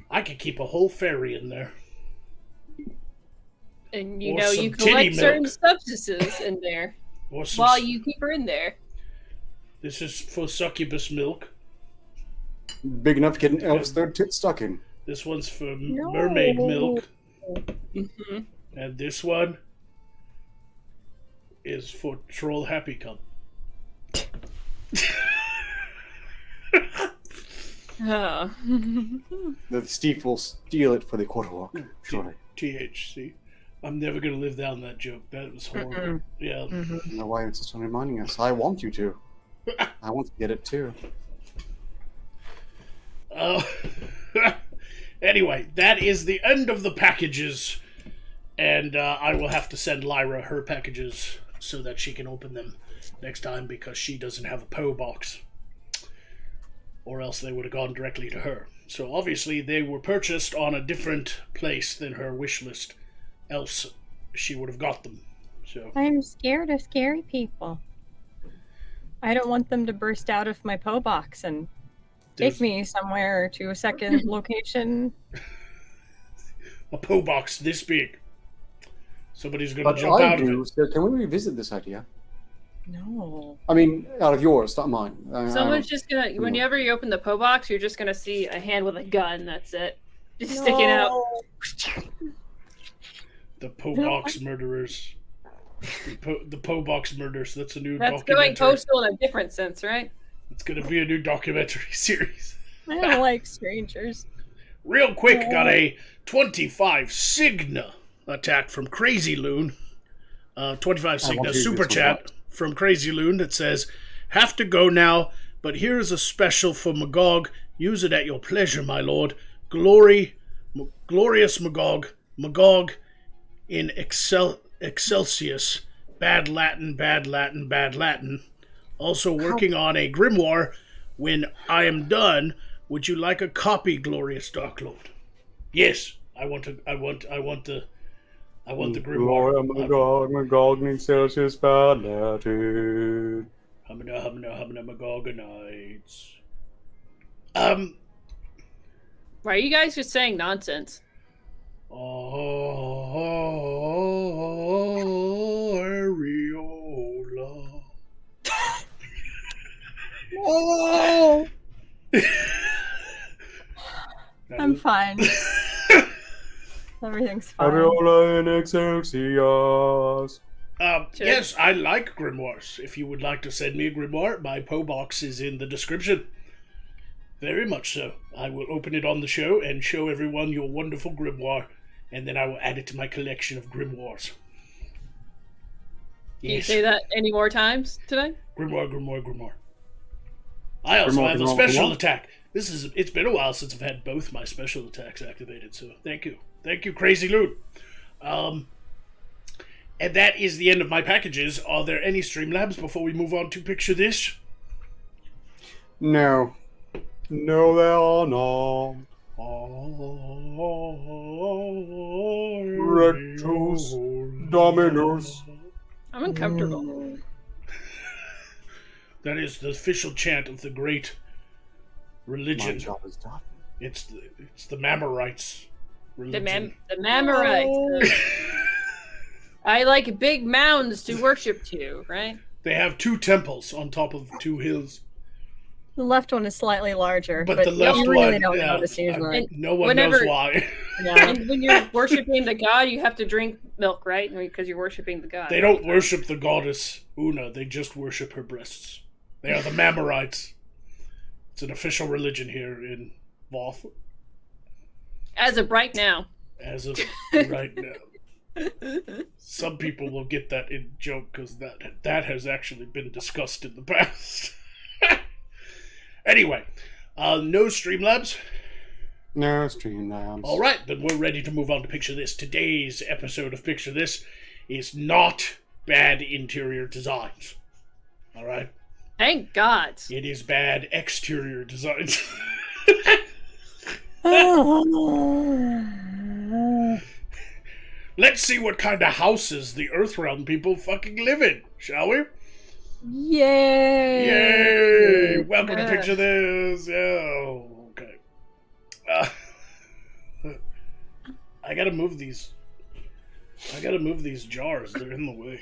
I could keep a whole fairy in there. And you Or know some you titty collect certain milk. substances in there Or some, while you keep her in there. This is for succubus milk. Big enough to get an elf's third tit stuck in. This one's for No. mermaid milk. Mm-hmm. And this one is for troll happy cum. Oh. The Steve will steal it for the quarter walk, surely. THC. I'm never gonna live down that joke. That was horrible. Yeah. I don't know why it's just reminding us. I want you to. I want to get it too. Anyway, that is the end of the packages, and I will have to send Lyra her packages so that she can open them next time because she doesn't have a PO box, or else they would have gone directly to her. So obviously they were purchased on a different place than her wish list, else she would have got them. So I'm scared of scary people. I don't want them to burst out of my PO box and there's take me somewhere to a second location. a PO box this big. Somebody's gonna But jump I out of do, it. so can we revisit this idea? No. I mean, out of yours, not mine. Someone's just gonna, whenever you open the PO box, you're just gonna see a hand with a gun. That's it. Just sticking out. The PO box murderers. The PO box murders. That's a new That's documentary. going postal in a different sense, right? It's gonna be a new documentary series. I don't like strangers. Real quick, got a 25 Cigna attack from Crazy Loon. 25 Cigna want to use super this chat one. from Crazy Loon that says, "Have to go now, but here is a special for Magog. Use it at your pleasure, my lord. Glorious Magog. Magog in Excelsius. Bad Latin, bad Latin, bad Latin. Also working on a grimoire. When I am done, would you like a copy, Glorious Dark Lord?" Yes, I want the grimoire. Magog, in Celsius, bad latitude. Humana, Magogonites. Why are you guys just saying nonsense? Oh, areola. Oh, I'm fine. Everything's fine. Ariola in excelsis. Yes, I like grimoires. If you would like to send me a grimoire, my PO box is in the description. Very much so. I will open it on the show and show everyone your wonderful grimoire, and then I will add it to my collection of grimoires. Can you say that any more times today? Grimoire, grimoire, grimoire. I also have a special attack. It's been a while since I've had both my special attacks activated, so thank you. Thank you, Crazy Loot. And that is the end of my packages. Are there any Streamlabs before we move on to Picture This? No. No, there are not. Rectus Dominus. I'm uncomfortable. That is the official chant of the great religion. My job is done. It's the Mamorites religion. The Mamorites. I like big mounds to worship to, right? They have 2 temples on top of 2 hills. The left one is slightly larger, But the left you really one, don't yeah, notice usually. no one knows why. Yeah. And when you're worshiping the god, you have to drink milk, right? Because you're worshiping the god. They don't worship the goddess Una, they just worship her breasts. They are the Mamorites. It's an official religion here in Voth. As of right now. As of right now. Some people will get that in joke because that has actually been discussed in the past. Anyway, no Streamlabs. No Streamlabs. All right, then we're ready to move on to Picture This. Today's episode of Picture This is not bad interior designs. All right? Thank God. It is bad exterior designs. Let's see what kind of houses the Earthrealm people fucking live in, shall we? Yay! Yay! Welcome to Picture This. Yeah. Okay. I gotta move these. Jars. They're in the way.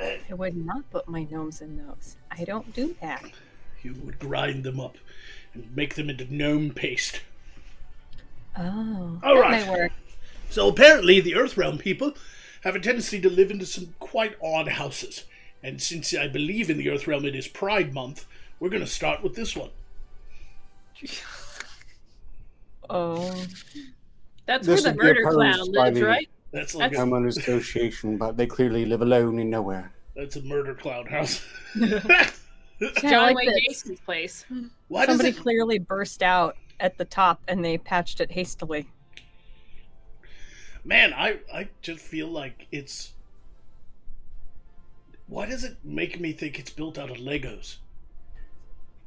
I would not put my gnomes in those. I don't do that. You would grind them up and make them into gnome paste. Oh, All that right. might work. So apparently the Earthrealm people have a tendency to live into some quite odd houses. And since I believe in the Earthrealm it is Pride Month, we're going to start with this one. Oh. That's This where the would be murder opposed clown by lives, the- right? That's like a, Homeowners Association, but they clearly live alone in nowhere. that's a murder clown house. Yeah, John like Wayne this. Gacy's place. Why does Somebody it... clearly burst out at the top and they patched it hastily. Man, I just feel like it's... Why does it make me think it's built out of Legos?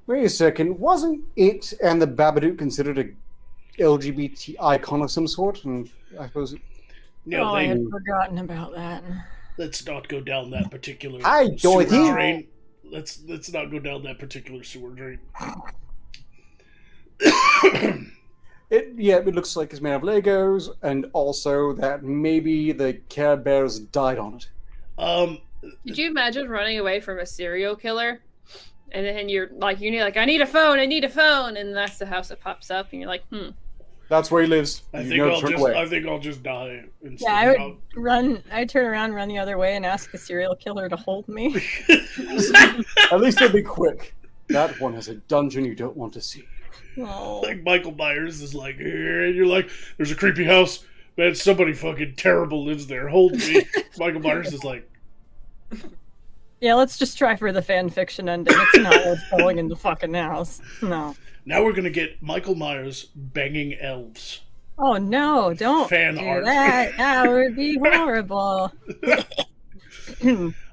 Wait a second, wasn't it and the Babadook considered a LGBT icon of some sort? And I suppose No, I they... had forgotten about that. Let's not go down that particular Hi, sewer Dorothy. drain. Let's not go down that particular sewer drain. it looks like it's made of Legos, and also that maybe the Care Bears died on it. Did you imagine running away from a serial killer? And then you're like, I need a phone, and that's the house that pops up, and you're like, That's where he lives. I You think know, I'll turn just away. I think I'll just die instead. Yeah, I would run. I'd turn around, run the other way, and ask the serial killer to hold me. At least they'll be quick. That one has a dungeon you don't want to see. Oh. Like Michael Myers is like, "Eh," and you're like, there's a creepy house, man. Somebody fucking terrible lives there. Hold me. Michael Myers is like, Yeah, let's just try for the fan fiction ending. It's not worth falling in the fucking house. No. now we're gonna get Michael Myers banging elves. Oh no! Don't Fan do art. that. That would be horrible.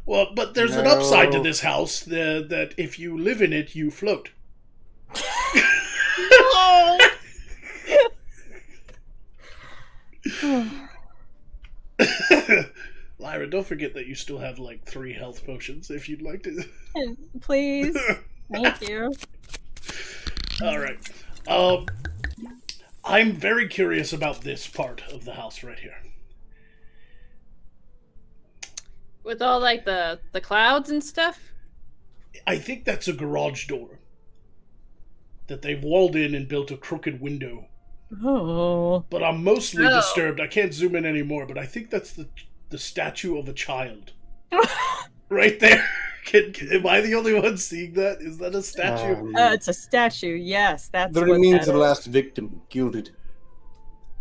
Well, but there's an No. upside to this house that if you live in it, you float. Lyra, don't forget that you still have like 3 health potions if you'd like to. Please, thank you. All right. I'm very curious about this part of the house right here. With all like the clouds and stuff. I think that's a garage door that they've walled in and built a crooked window. Oh. But I'm mostly Oh. disturbed. I can't zoom in anymore, but I think that's the statue of a child. Right there. Am I the only one seeing that? Is that a statue? It's a statue, yes. That's The what remains that of the is. last victim, gilded.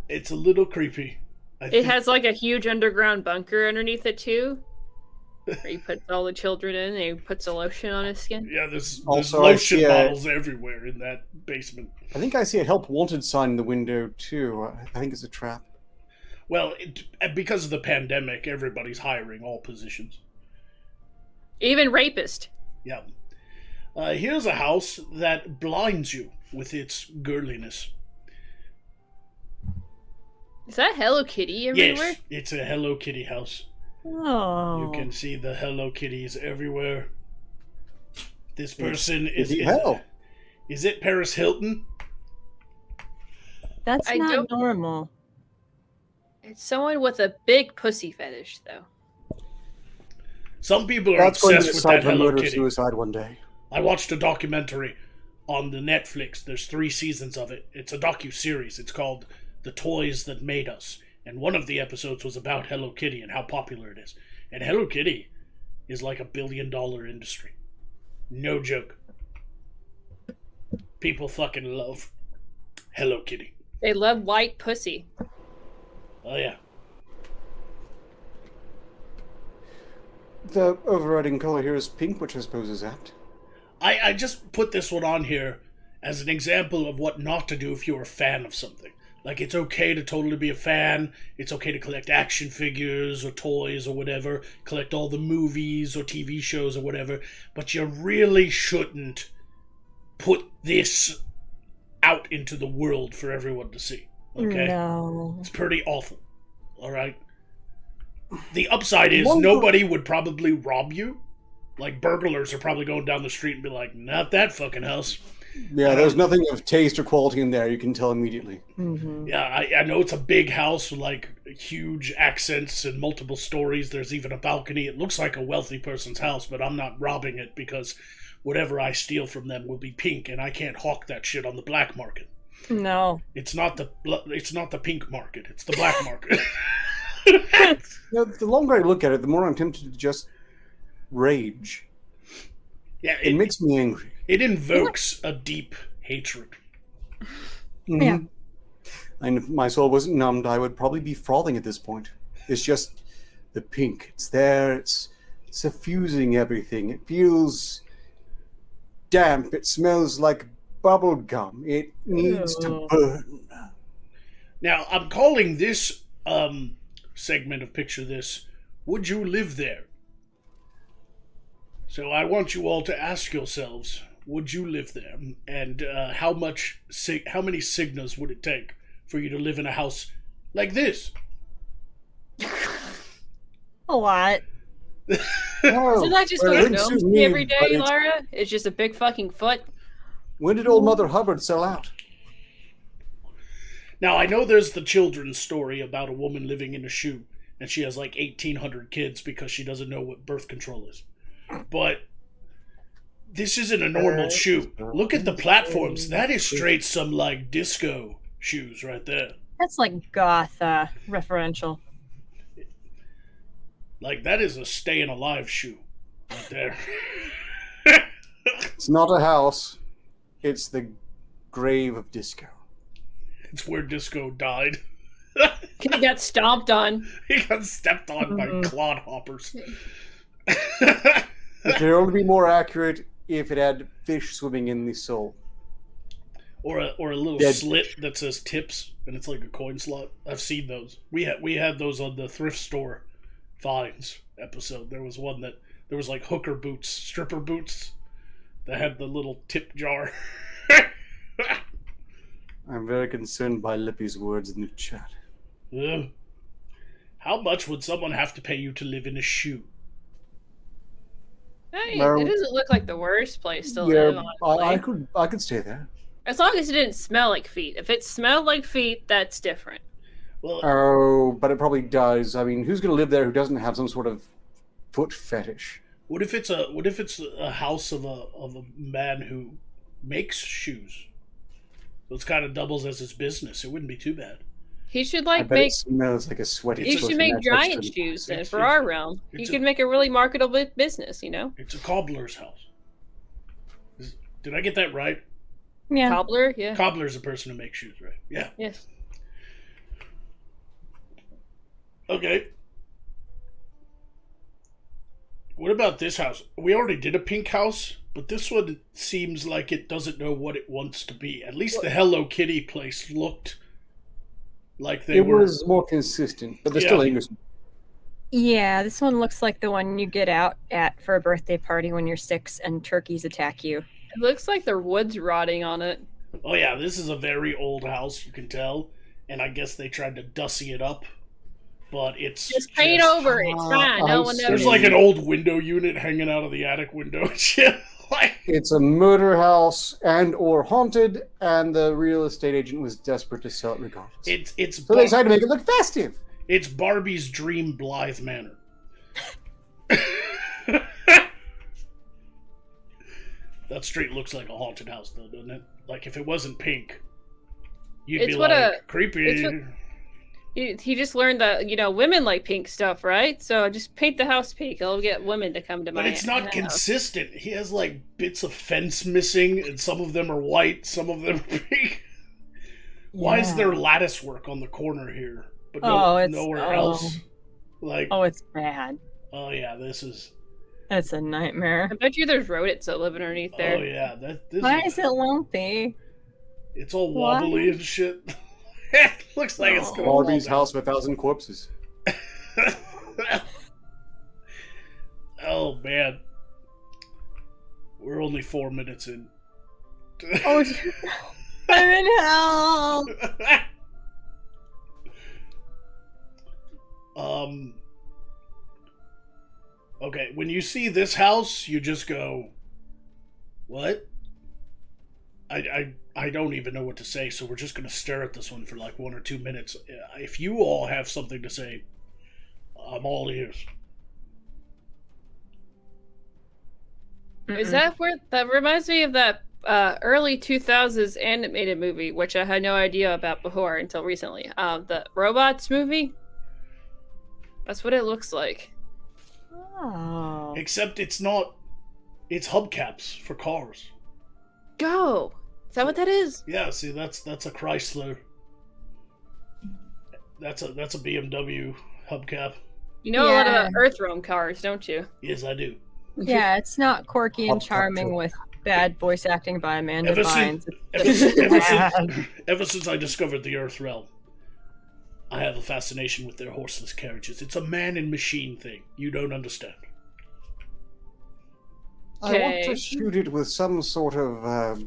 It's a little creepy. It has like a huge underground bunker underneath it too. Where he puts all the children in and he puts a lotion on his skin. Yeah, there's Also, I lotion see a- bottles everywhere in that basement. I think I see a help wanted sign in the window, too. I think it's a trap. Well, because of the pandemic, everybody's hiring all positions. Even rapist. Yeah. Here's a house that blinds you with its girliness. Is that Hello Kitty everywhere? Yes, it's a Hello Kitty house. Oh. You can see the Hello Kitties everywhere. This person Is is he hell? Is it Paris Hilton? That's I not don't- normal. It's someone with a big pussy fetish, though. Some people are That's going to obsessed with decide that for Hello murder Kitty. suicide one day. I watched a documentary on the Netflix. There's 3 seasons of it. It's a docu-series. It's called The Toys That Made Us. And one of the episodes was about Hello Kitty and how popular it is. And Hello Kitty is like $1 billion industry. No joke. People fucking love Hello Kitty. They love white pussy. Oh yeah. The overriding color here is pink, which I suppose is apt. I just put this one on here as an example of what not to do if you're a fan of something. Like, it's okay to totally be a fan. It's okay to collect action figures or toys or whatever. Collect all the movies or TV shows or whatever. But you really shouldn't put this out into the world for everyone to see. Okay? No. It's pretty awful. Alright? The upside is One- nobody would probably rob you. Like, burglars are probably going down the street and be like, not that fucking house. Yeah, there's nothing of taste or quality in there. You can tell immediately. Mm-hmm. Yeah, I know it's a big house with, like, huge accents and multiple stories. There's even a balcony. It looks like a wealthy person's house, but I'm not robbing it because whatever I steal from them will be pink, and I can't hawk that shit on the black market. No. It's not the pink market. It's the black market. You know, the longer I look at it, the more I'm tempted to just rage. Yeah, It makes me angry. it invokes a deep hatred. Mhm. Yeah. And if my soul wasn't numbed, I would probably be frothing at this point. It's just the pink. It's there. It's suffusing everything. It feels damp. It smells like bubble gum. It needs to Ew. burn. Now, I'm calling this segment of Picture This, Would You Live There? So I want you all to ask yourselves, would you live there? And how many Cignas would it take for you to live in a house like this? A lot. Oh, Isn't that just well, what it gnomes suits do me, every but day, it's- Lara? It's just a big fucking foot. When did old Mother Hubbard sell out? Now, I know there's the children's story about a woman living in a shoe, and she has like 1,800 kids because she doesn't know what birth control is. But this isn't a normal shoe. Look at the platforms. That is straight some like disco shoes right there. That's like goth referential. Like, that is a staying alive shoe right there. It's not a house. It's the grave of disco. It's where disco died. He got stomped on. He got stepped on by Mhm. clodhoppers. It could only be more accurate if it had fish swimming in the soul. or a little Dead slit that says tips, and it's like a coin slot. I've seen those. We had those on the thrift store finds episode. There was one that there was like hooker boots, stripper boots that had the little tip jar. I'm very concerned by Lippy's words in the chat. Ugh. How much would someone have to pay you to live in a shoe? Hey, Well, it doesn't look like the worst place to live Yeah, on. I could stay there. As long as it didn't smell like feet. If it smelled like feet, that's different. Well, Oh, but it probably does. I mean, who's going to live there who doesn't have some sort of foot fetish? what if it's a house of a man who makes shoes? So it's kind of doubles as his business. It wouldn't be too bad. He should I like bet make. it smells like a sweaty. He foot should in make that giant question. shoes then It's- for our realm. He it's could a- make a really marketable business. You know, It's a cobbler's house. Did I get that right? Yeah. cobbler. Yeah. Cobbler's a person who makes shoes, right? Yeah. Yes. Okay. What about this house? We already did a pink house, but this one seems like it doesn't know what it wants to be. At least the Hello Kitty place looked like they It were. was more consistent, but they're Yeah. still English. Yeah, this one looks like the one you get out at for a birthday party when you're 6 and turkeys attack you. It looks like the wood's rotting on it. Oh yeah, this is a very old house, you can tell. And I guess they tried to dussy it up. But it's Just paint over it. It's fine. No I one see. There's knows. like an old window unit hanging out of the attic window and shit. Like, It's a murder house and or haunted, and the real estate agent was desperate to sell it regardless. it's So they decided to make it look festive. It's Barbie's dream Blythe Manor. That street looks like a haunted house, though, doesn't it? Like, if it wasn't pink, you'd It's be what like, creepy. it's what- He just learned that, women like pink stuff, right? So just paint the house pink. It'll get women to come to my But it's not house. consistent. He has, like, bits of fence missing, and some of them are white, some of them are pink. Why is there lattice work on the corner here, but nowhere else? Like, Oh, it's bad. oh yeah, this is... That's a nightmare. I bet you there's rodents that live underneath there. Oh yeah, this Why is it lumpy? It's all wobbly and shit. It looks like it's going to Barbie's fall House of a Thousand Corpses. down. Oh man, we're only 4 minutes in. Oh, I'm in hell. Okay, when you see this house, you just go, "What?" I don't even know what to say, so we're just gonna stare at this one for like 1 or 2 minutes. If you all have something to say, I'm all ears. Is that where that reminds me of that early 2000s animated movie, which I had no idea about before until recently. The Robots movie. That's what it looks like. Oh. Except it's not. It's hubcaps for cars. Go. Is that what that is? Yeah, see, that's a Chrysler. That's a BMW hubcap. You know a lot Yeah. about Earthrealm cars, don't you? Yes, I do. Yeah, it's not quirky and Hot charming tub. with bad voice acting by Amanda Ever Bynes. since, It's just bad. ever since I discovered the Earth Realm, I have a fascination with their horseless carriages. It's a man and machine thing. You don't understand. I want Okay. to shoot it with some sort of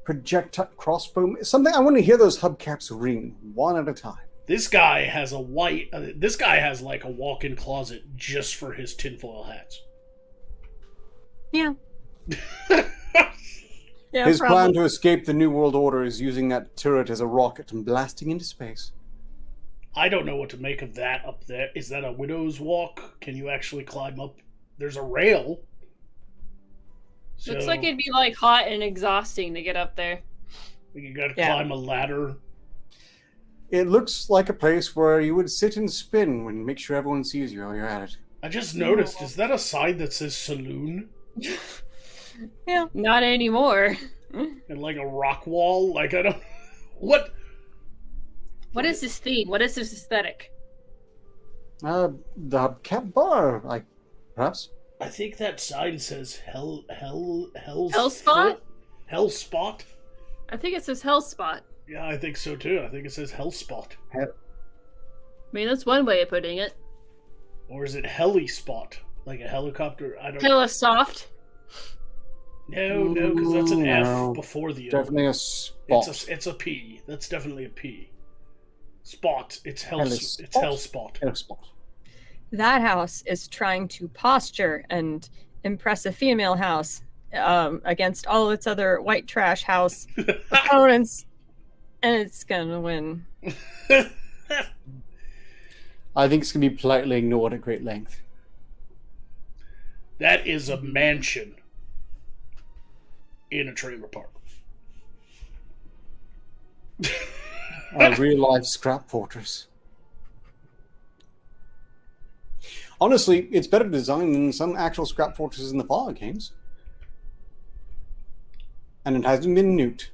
projectile crossbow. Something. I want to hear those hubcaps ring one at a time. This guy has a white. This guy has like a walk-in closet just for his tinfoil hats. Yeah. Yeah, His probably. plan to escape the New World Order is using that turret as a rocket and blasting into space. I don't know what to make of that up there. Is that a widow's walk? Can you actually climb up? There's a rail. Looks So, like it'd be like hot and exhausting to get up there. you gotta Yeah. climb a ladder. It looks like a place where you would sit and spin and make sure everyone sees you while you're at it. I just noticed, is that a sign that says saloon? Yeah. Not anymore. And like a rock wall? Like, I don't... What? What is this theme? What is this aesthetic? The hubcap bar, perhaps. I think that sign says Hell's Hellspot? Hell Spot? I think it says Hellspot. Yeah, I think so too. I think it says Hell Spot. I mean, that's one way of putting it. Or is it Heli Spot? Like a helicopter? I don't know. Hella soft. No, because that's an No. F before the O. Definitely a spot. It's a P. That's definitely a P. Spot. It's Hell. Heli It's Spot. Hell Spot. A spot. That house is trying to posture and impress a female house against all its other white trash house opponents, and it's gonna win. I think it's going to be politely ignored at great length. That is a mansion in a trailer park. A real-life scrap fortress. Honestly, it's better designed than some actual scrap fortresses in the Fallout games. And it hasn't been nuked.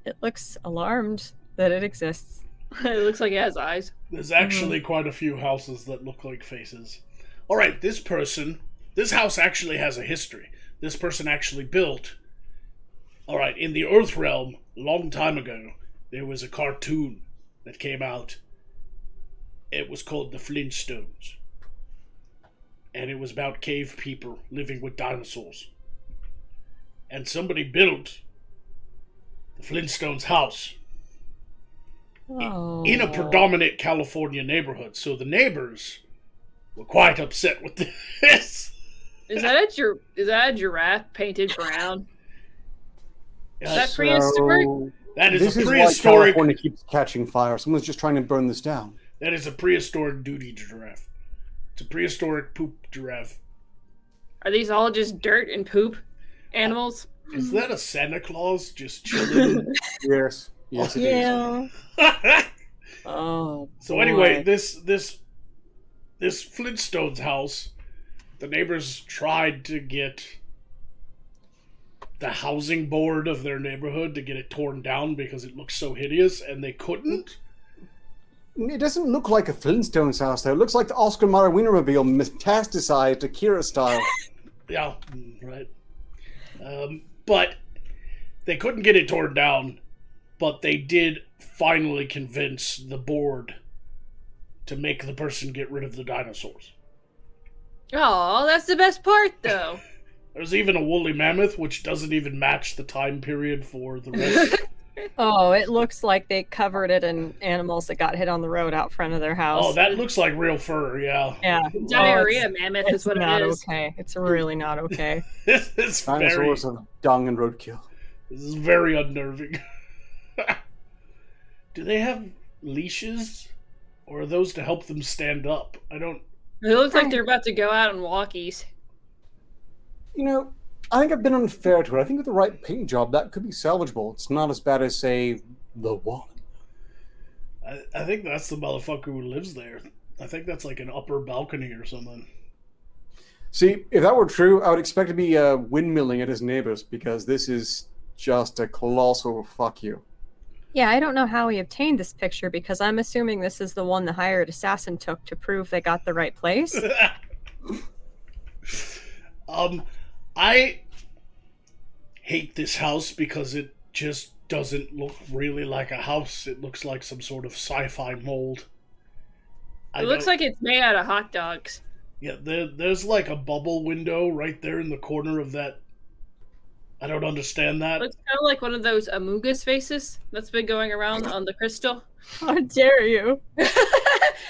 It looks alarmed that it exists. It looks like it has eyes. There's actually quite a few houses that look like faces. Alright, this house actually has a history. This person actually built... Alright, in the Earth Realm, a long time ago, there was a cartoon that came out. It was called The Flintstones. And it was about cave people living with dinosaurs. And somebody built the Flintstones house in a predominant California neighborhood. So the neighbors were quite upset with this. Is that a giraffe painted brown? Is that prehistoric? That is This a is why prehistoric. California keeps catching fire. Someone's just trying to burn this down. That is a prehistoric duty giraffe. It's a prehistoric poop giraffe. Are these all just dirt and poop animals? Is that a Santa Claus just chilling? Yes. Yes, it is. Yeah. Oh. So anyway, this Flintstones house, the neighbors tried to get the housing board of their neighborhood to get it torn down because it looks so hideous, and they couldn't. It doesn't look like a Flintstones house, though. It looks like the Oscar Mayer Wienermobile metastasized Akira style. Yeah, right. But they couldn't get it torn down, but they did finally convince the board to make the person get rid of the dinosaurs. Oh, that's the best part, though. There's even a woolly mammoth, which doesn't even match the time period for the rest. Oh, it looks like they covered it in animals that got hit on the road out front of their house. Oh, that looks like real fur, yeah. Yeah. Diarrhea mammoth It's is what not it is. okay. It's really not okay. It's very, Dinosaurs of dung and roadkill. this is very unnerving. Do they have leashes? Or are those to help them stand up? I don't... They look like they're about to go out on walkies. You know, I think I've been unfair to it. I think with the right paint job, that could be salvageable. It's not as bad as, say, the one. I think that's the motherfucker who lives there. I think that's like an upper balcony or something. See, if that were true, I would expect to be windmilling at his neighbors, because this is just a colossal fuck you. Yeah, I don't know how he obtained this picture because I'm assuming this is the one the hired assassin took to prove they got the right place. I hate this house because it just doesn't look really like a house. It looks like some sort of sci-fi mold. It looks like it's made out of hot dogs. Yeah, there's like a bubble window right there in the corner of that. I don't understand that. It looks kind of like one of those Amogus faces that's been going around on the crystal. How dare you?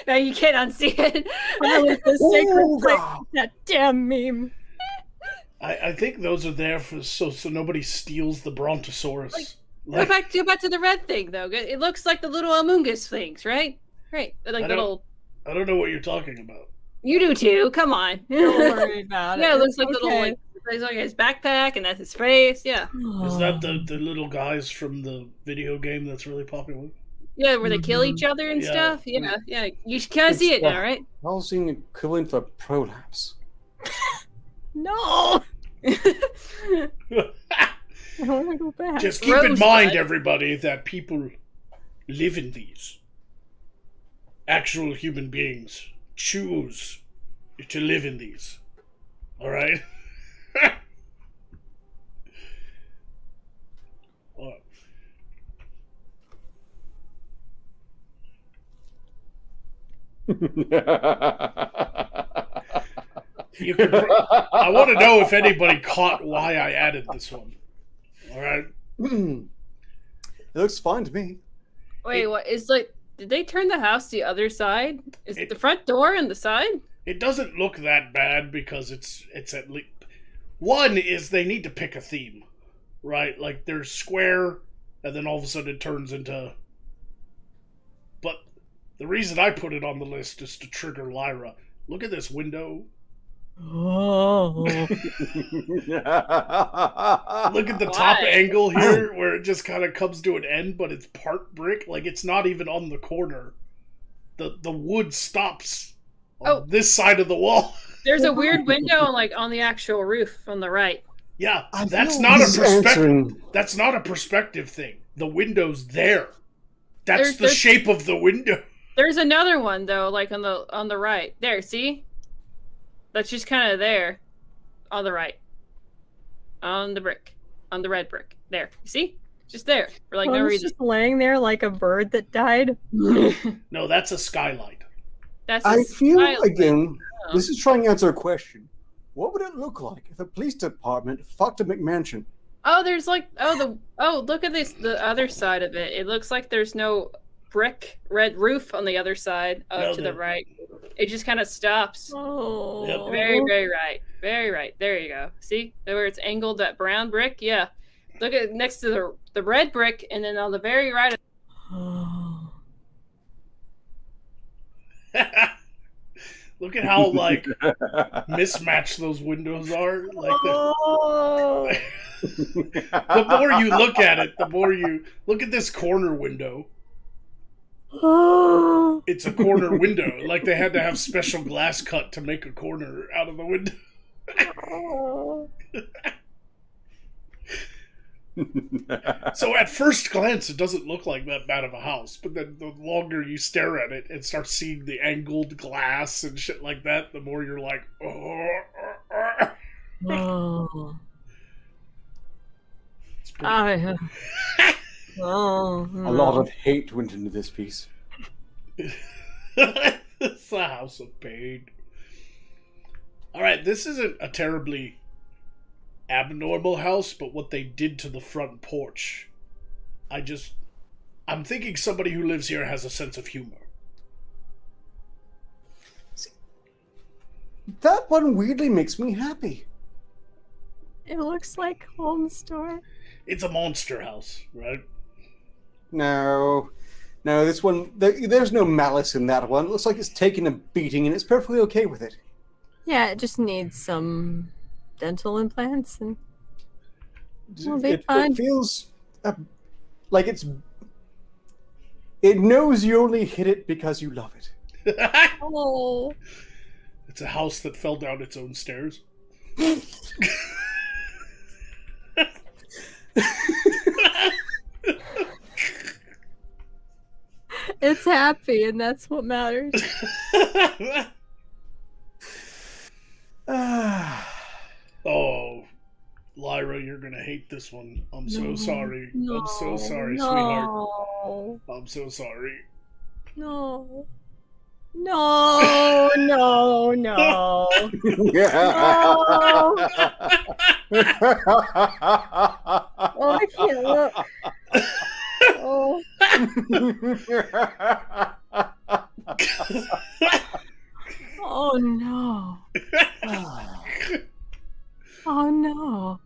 Now you can't unsee it. That was the sacred place. That damn meme. I think those are there for so nobody steals the Brontosaurus. Go back to the red thing though. It looks like the little Amogus things, right? Right. Like little. I don't know what you're talking about. You do too. Come on. Don't worry about it. Yeah, it looks like It's little okay. like. He's like his backpack, and that's his face. Yeah, Is that the little guys from the video game that's really popular? yeah, where they kill each other and Yeah. stuff. Yeah, yeah. You can kind of see it now, right? I've also seen the equivalent for prolapse. No! I want to go back. Just keep in Rosebud. mind, everybody, that people live in these. Actual human beings choose to live in these. All right. What? I want to know if anybody caught why I added this one. All right. It looks fine to me. Wait, what is like? Did they turn the house the other side? Is it the front door and the side? It doesn't look that bad because it's at least One is they need to pick a theme, right? Like there's square, and then all of a sudden it turns into... But the reason I put it on the list is to trigger Lyra. Look at this window. Oh. Look at the top angle here, where it just kind of comes to an end, but it's part brick. Like, it's not even on the corner. The wood stops on this side of the wall. There's a weird window on the actual roof on the right. Yeah, I that's feel not a he's perspective. answering- That's not a perspective thing. The window's there. That's There's- the there's- shape of the window. There's another one though, like on the right. There, see? That's just kind of there, on the right, on the brick, on the red brick. There, you see? Just there for like no One's reason. just laying there like a bird that died. No, that's a skylight. That's I feel, style. again, Oh. this is trying to answer a question. What would it look like if the police department fucked a McMansion? Oh, there's like look at this, the other side of it. It looks like there's no brick red roof on the other side No, to the there- right. It just kind of stops. Oh. Yep. Very, very right. Very right. There you go. See? Where it's angled, that brown brick? Yeah. Look at next to the red brick, and then on the very right. Oh. Look at how, like, mismatched those windows are. Like, Oh. the more you look at it, the more you... Look at this corner window. Oh. It's a corner window. Like, they had to have special glass cut to make a corner out of the window. So at first glance, it doesn't look like that bad of a house. But then the longer you stare at it and start seeing the angled glass and shit like that, the more you're like, oh. Oh. It's pretty... Oh. A lot of hate went into this piece. It's a house of pain. Alright, this isn't a terribly abnormal house, but what they did to the front porch, I'm thinking somebody who lives here has a sense of humor. That one weirdly makes me happy. It looks like home store. It's a monster house, right? No, this one, there's no malice in that one. It looks like it's taken a beating and it's perfectly okay with it. Yeah, it just needs some dental implants and it'll be It fine. feels like it knows you only hit it because you love it. Oh. It's a house that fell down its own stairs. It's happy, and that's what matters. Oh, Lyra, you're gonna hate this one. I'm so sorry. I'm so sorry, no, sweetheart. I'm so sorry. No. No, no, no. Oh, I can't look. Oh. Oh no. Oh no.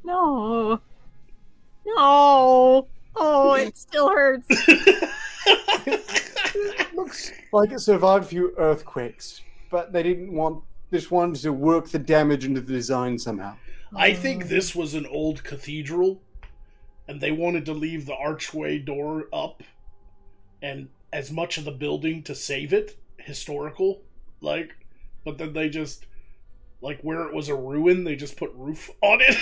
No. No. Oh, it still hurts. It looks like it survived a few earthquakes, but they just wanted to work the damage into the design somehow. I think this was an old cathedral, and they wanted to leave the archway door up and as much of the building to save it, historical, like, but then they just, like, where it was a ruin, they just put roof on it.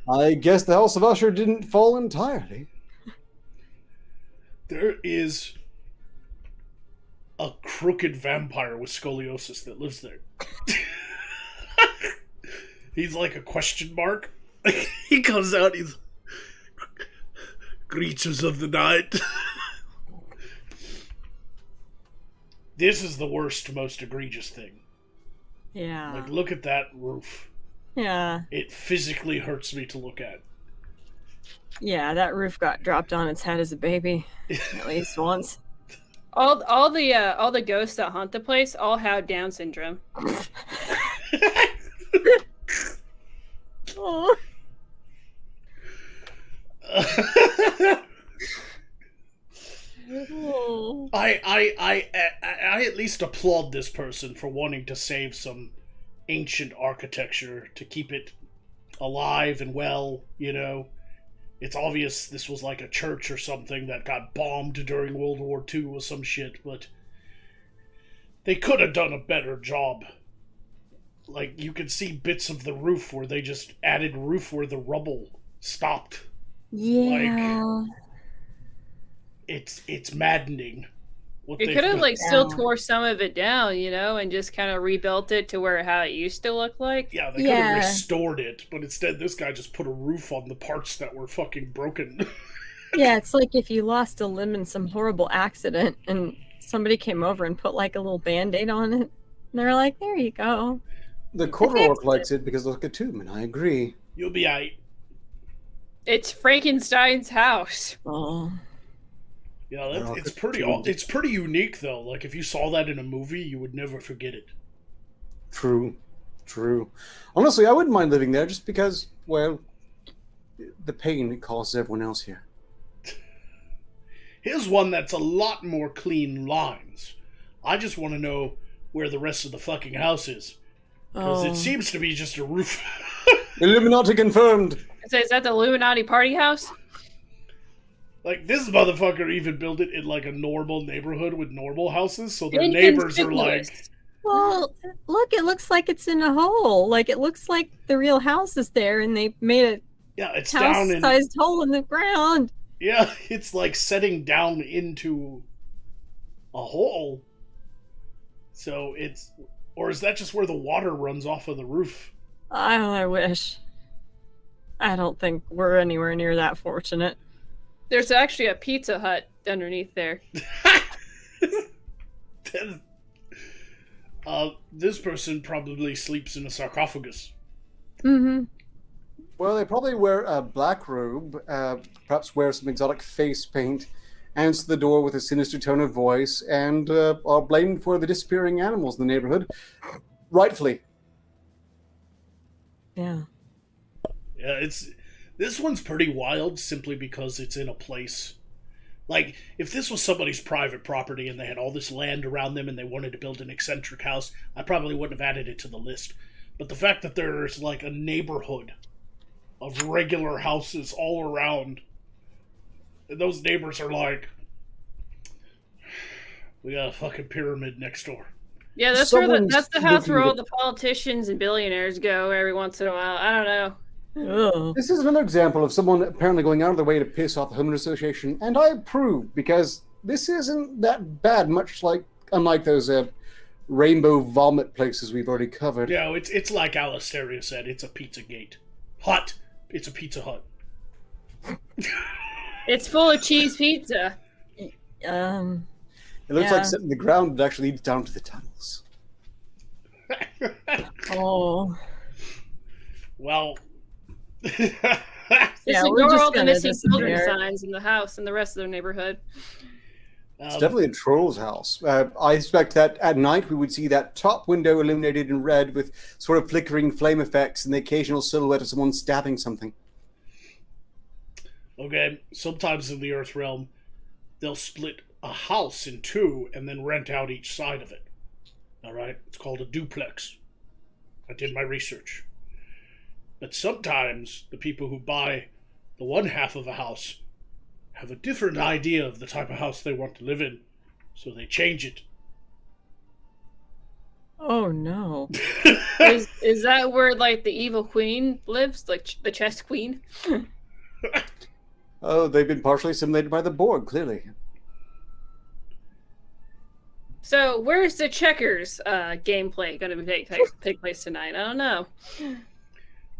I guess the House of Usher didn't fall entirely. There is a crooked vampire with scoliosis that lives there. He's like a question mark. He comes out, he's creatures of the night. This is the worst, most egregious thing. Yeah. Like, look at that roof. Yeah. It physically hurts me to look at. Yeah, that roof got dropped on its head as a baby. At least once. All the ghosts that haunt the place all have Down syndrome. Oh. Oh. I at least applaud this person for wanting to save some ancient architecture to keep it alive and well, you know. It's obvious this was like a church or something that got bombed during World War II or some shit, but they could have done a better job. Like, you could see bits of the roof where they just added roof where the rubble stopped. Yeah. It's maddening. What You they've could have done. like still tore some of it down, you know, and just kind of rebuilt it to where how it used to look like. Yeah, they could have restored it, but instead this guy just put a roof on the parts that were fucking broken. Yeah, it's like if you lost a limb in some horrible accident and somebody came over and put like a little band-aid on it. And they're like, there you go. The quarter orc likes it because look at Tubman, I agree. You'll be aight. It's Frankenstein's house. Oh. Yeah, it's pretty unique though. Like if you saw that in a movie, you would never forget it. True. Honestly, I wouldn't mind living there just because, well, the pain it causes everyone else here. Here's one that's a lot more clean lines. I just want to know where the rest of the fucking house is. Because it seems to be just a roof. Illuminati confirmed! Is that the Illuminati party house? Like, this motherfucker even built it in, like, a normal neighborhood with normal houses, so their neighbors are like... Well, look, it looks like it's in a hole. Like, it looks like the real house is there, and they made it's house-sized hole in the ground. Yeah, it's, like, setting down into a hole. So it's... Or is that just where the water runs off of the roof? I wish. I don't think we're anywhere near that fortunate. There's actually a Pizza Hut underneath there. This person probably sleeps in a sarcophagus. Mm-hmm. Well, they probably wear a black robe, perhaps wear some exotic face paint, answer the door with a sinister tone of voice, and are blamed for the disappearing animals in the neighborhood. Rightfully. Yeah. Yeah, this one's pretty wild simply because it's in a place. Like, if this was somebody's private property and they had all this land around them and they wanted to build an eccentric house, I probably wouldn't have added it to the list. But the fact that there's, like, a neighborhood of regular houses all around, and those neighbors are like, we got a fucking pyramid next door. Yeah, that's the house where all the politicians and billionaires go every once in a while. I don't know. Ugh. This is another example of someone apparently going out of their way to piss off the homeowner association, and I approve, because this isn't that bad, unlike those rainbow vomit places we've already covered. Yeah, it's like Alistaria said, it's a pizza gate. Hut. It's a Pizza Hut. It's full of cheese pizza. It looks like something the ground that actually leads down to the tunnels. Oh. Well... Just Yeah, ignore all the missing disappear. children signs in the house and the rest of their neighborhood. It's definitely a troll's house. I suspect that at night we would see that top window illuminated in red with sort of flickering flame effects and the occasional silhouette of someone stabbing something. Okay, sometimes in the Earth realm, they'll split a house in two and then rent out each side of it. Alright? It's called a duplex. I did my research. But sometimes the people who buy the one half of a house have a different idea of the type of house they want to live in, so they change it. Oh no. Is that where like the evil queen lives, like the chess queen? Oh, they've been partially assimilated by the Borg, clearly. So where's the checkers gameplay going to take place tonight? I don't know.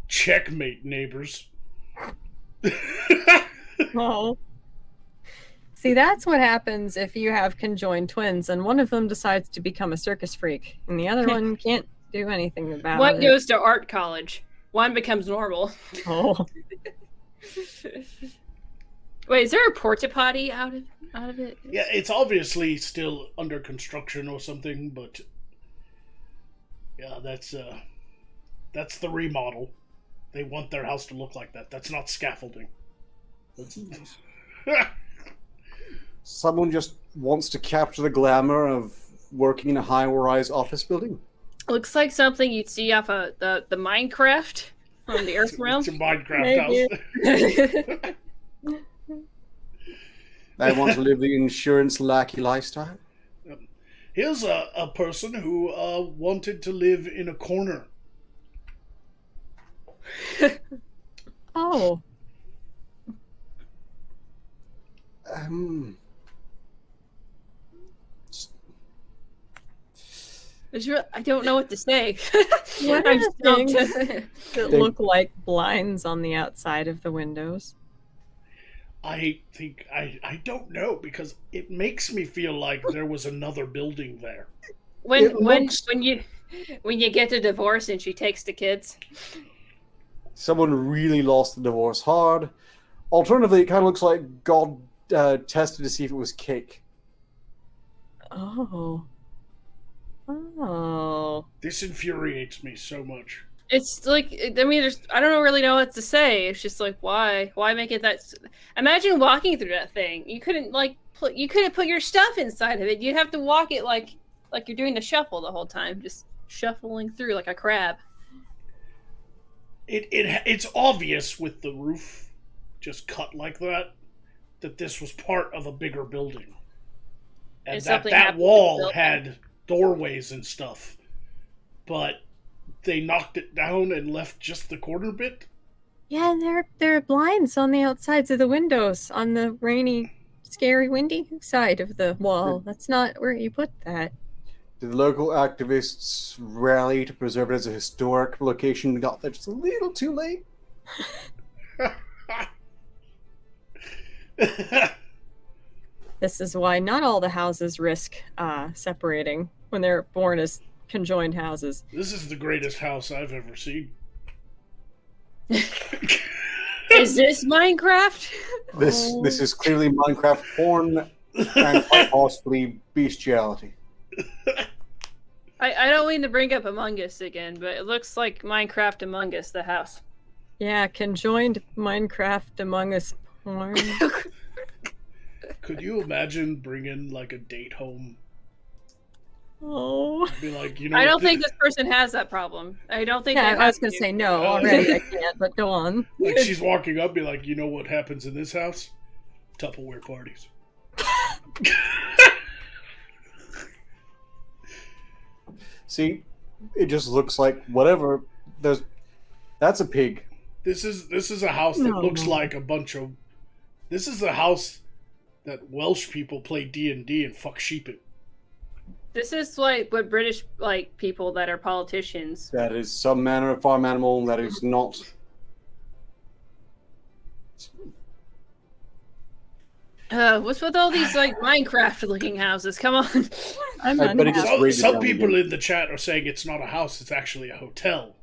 Checkmate, neighbors. Oh. See, that's what happens if you have conjoined twins and one of them decides to become a circus freak and the other one can't do anything about One it. goes to art college. One becomes normal. Oh. Wait, is there a porta potty out of it? Yeah, it's obviously still under construction or something, but yeah, that's the remodel. They want their house to look like that. That's not scaffolding. Someone just wants to capture the glamour of working in a high-rise office building. Looks like something you'd see off the Minecraft from the Earth realm. It's a Minecraft house. They want to live the insurance lackey lifestyle. Here's a person who wanted to live in a corner. Oh. I don't know what to say. What I'm are stumped. things that look like blinds on the outside of the windows? I think I don't know, because it makes me feel like there was another building there. When you get a divorce and she takes the kids. Someone really lost the divorce hard. Alternatively, it kind of looks like God tested to see if it was cake. Oh. Oh. This infuriates me so much. It's like, I mean, I don't really know what to say. It's just like, why make it that? Imagine walking through that thing. You couldn't put your stuff inside of it. You'd have to walk it like you're doing the shuffle the whole time, just shuffling through like a crab. It's obvious with the roof just cut like that this was part of a bigger building, and that wall had doorways and stuff, but they knocked it down and left just the corner bit. Yeah, and there are blinds on the outsides of the windows on the rainy, scary, windy side of the wall. That's not where you put that. Did the local activists rally to preserve it as a historic location? Got there just a little too late. This is why not all the houses risk separating when they're born as conjoined houses. This is the greatest house I've ever seen. Is this Minecraft? This is clearly Minecraft porn and quite possibly bestiality. I don't mean to bring up Among Us again, but it looks like Minecraft Among Us, the house. Yeah, conjoined Minecraft Among Us porn. Could you imagine bringing like a date home? Oh. Be like, you know, I don't think this person has that problem. I don't think. Yeah, I was going to say no already. I can't, but go on. Like she's walking up, be like, you know what happens in this house? Tupperware parties. See, it just looks like whatever. That's a pig. This is a house that looks like a bunch of. This is a house that Welsh people play D&D and fuck sheep in. This is like what British people that are politicians. That is some manner of farm animal that is not. What's with all these Minecraft-looking houses? Come on. Some people in the chat are saying it's not a house; it's actually a hotel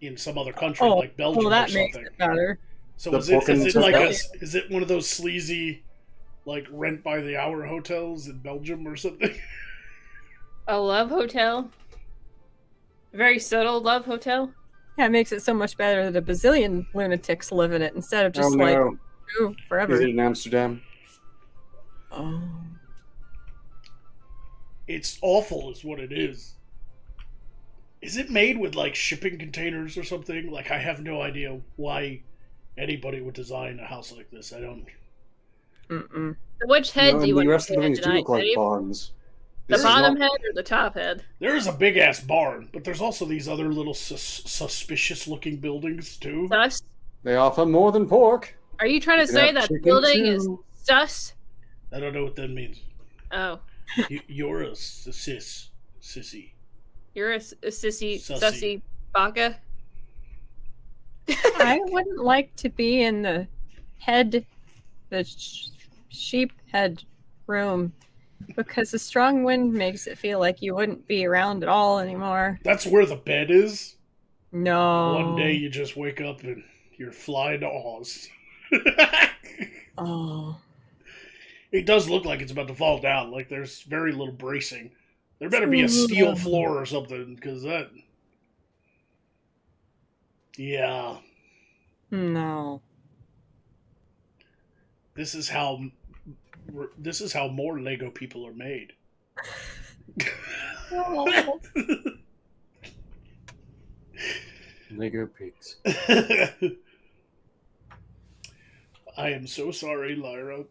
in some other country, like Belgium well, that or something. makes it better. So is it one of those sleazy, rent by the hour hotels in Belgium or something? A love hotel. Very subtle love hotel. Yeah, it makes it so much better that a bazillion lunatics live in it instead of just forever. Is it in Amsterdam? Oh. It's awful is what it is. Is it made with shipping containers or something? I have no idea why anybody would design a house like this. I don't. Mm-mm. Which head do you want the rest to of the hit things do tonight, look like Dave? barns. The bottom head or the top head? There is a big ass barn, but there's also these other little suspicious looking buildings too. Sus? They offer more than pork. Are you trying to can say have that chicken, building too. is sus? I don't know what that means. Oh. You're a sissy. You're a sissy, Sussy. sussy baka? I wouldn't like to be in the sheep head room because the strong wind makes it feel like you wouldn't be around at all anymore. That's where the bed is. No. One day you just wake up and you're flying to Oz. Oh. It does look like it's about to fall down. There's very little bracing. There better be a steel floor or something, because that... Yeah. No. This is how more Lego people are made. Oh. Lego pigs. I am so sorry, Lyra.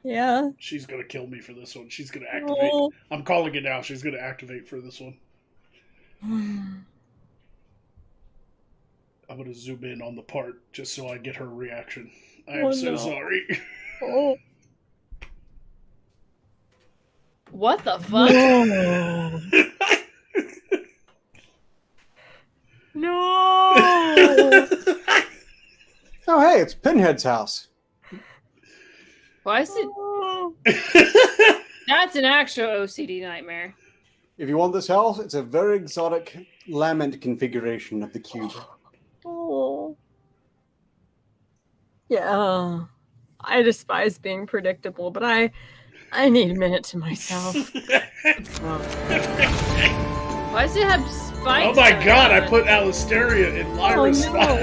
Yeah. She's gonna kill me for this one. She's gonna activate. Oh. I'm calling it now. She's gonna activate for this one. I'm gonna zoom in on the part just so I get her reaction. I am so sorry. Oh. What the fuck? No. Oh, hey, it's Pinhead's house. Why is it? That's an actual OCD nightmare. If you want this house, it's a very exotic lament configuration of the cube. Oh. Yeah. I despise being predictable, but I need a minute to myself. Why does it have spikes? Oh my on god, it? I put Alistaria in Oh Lyra's no. spot.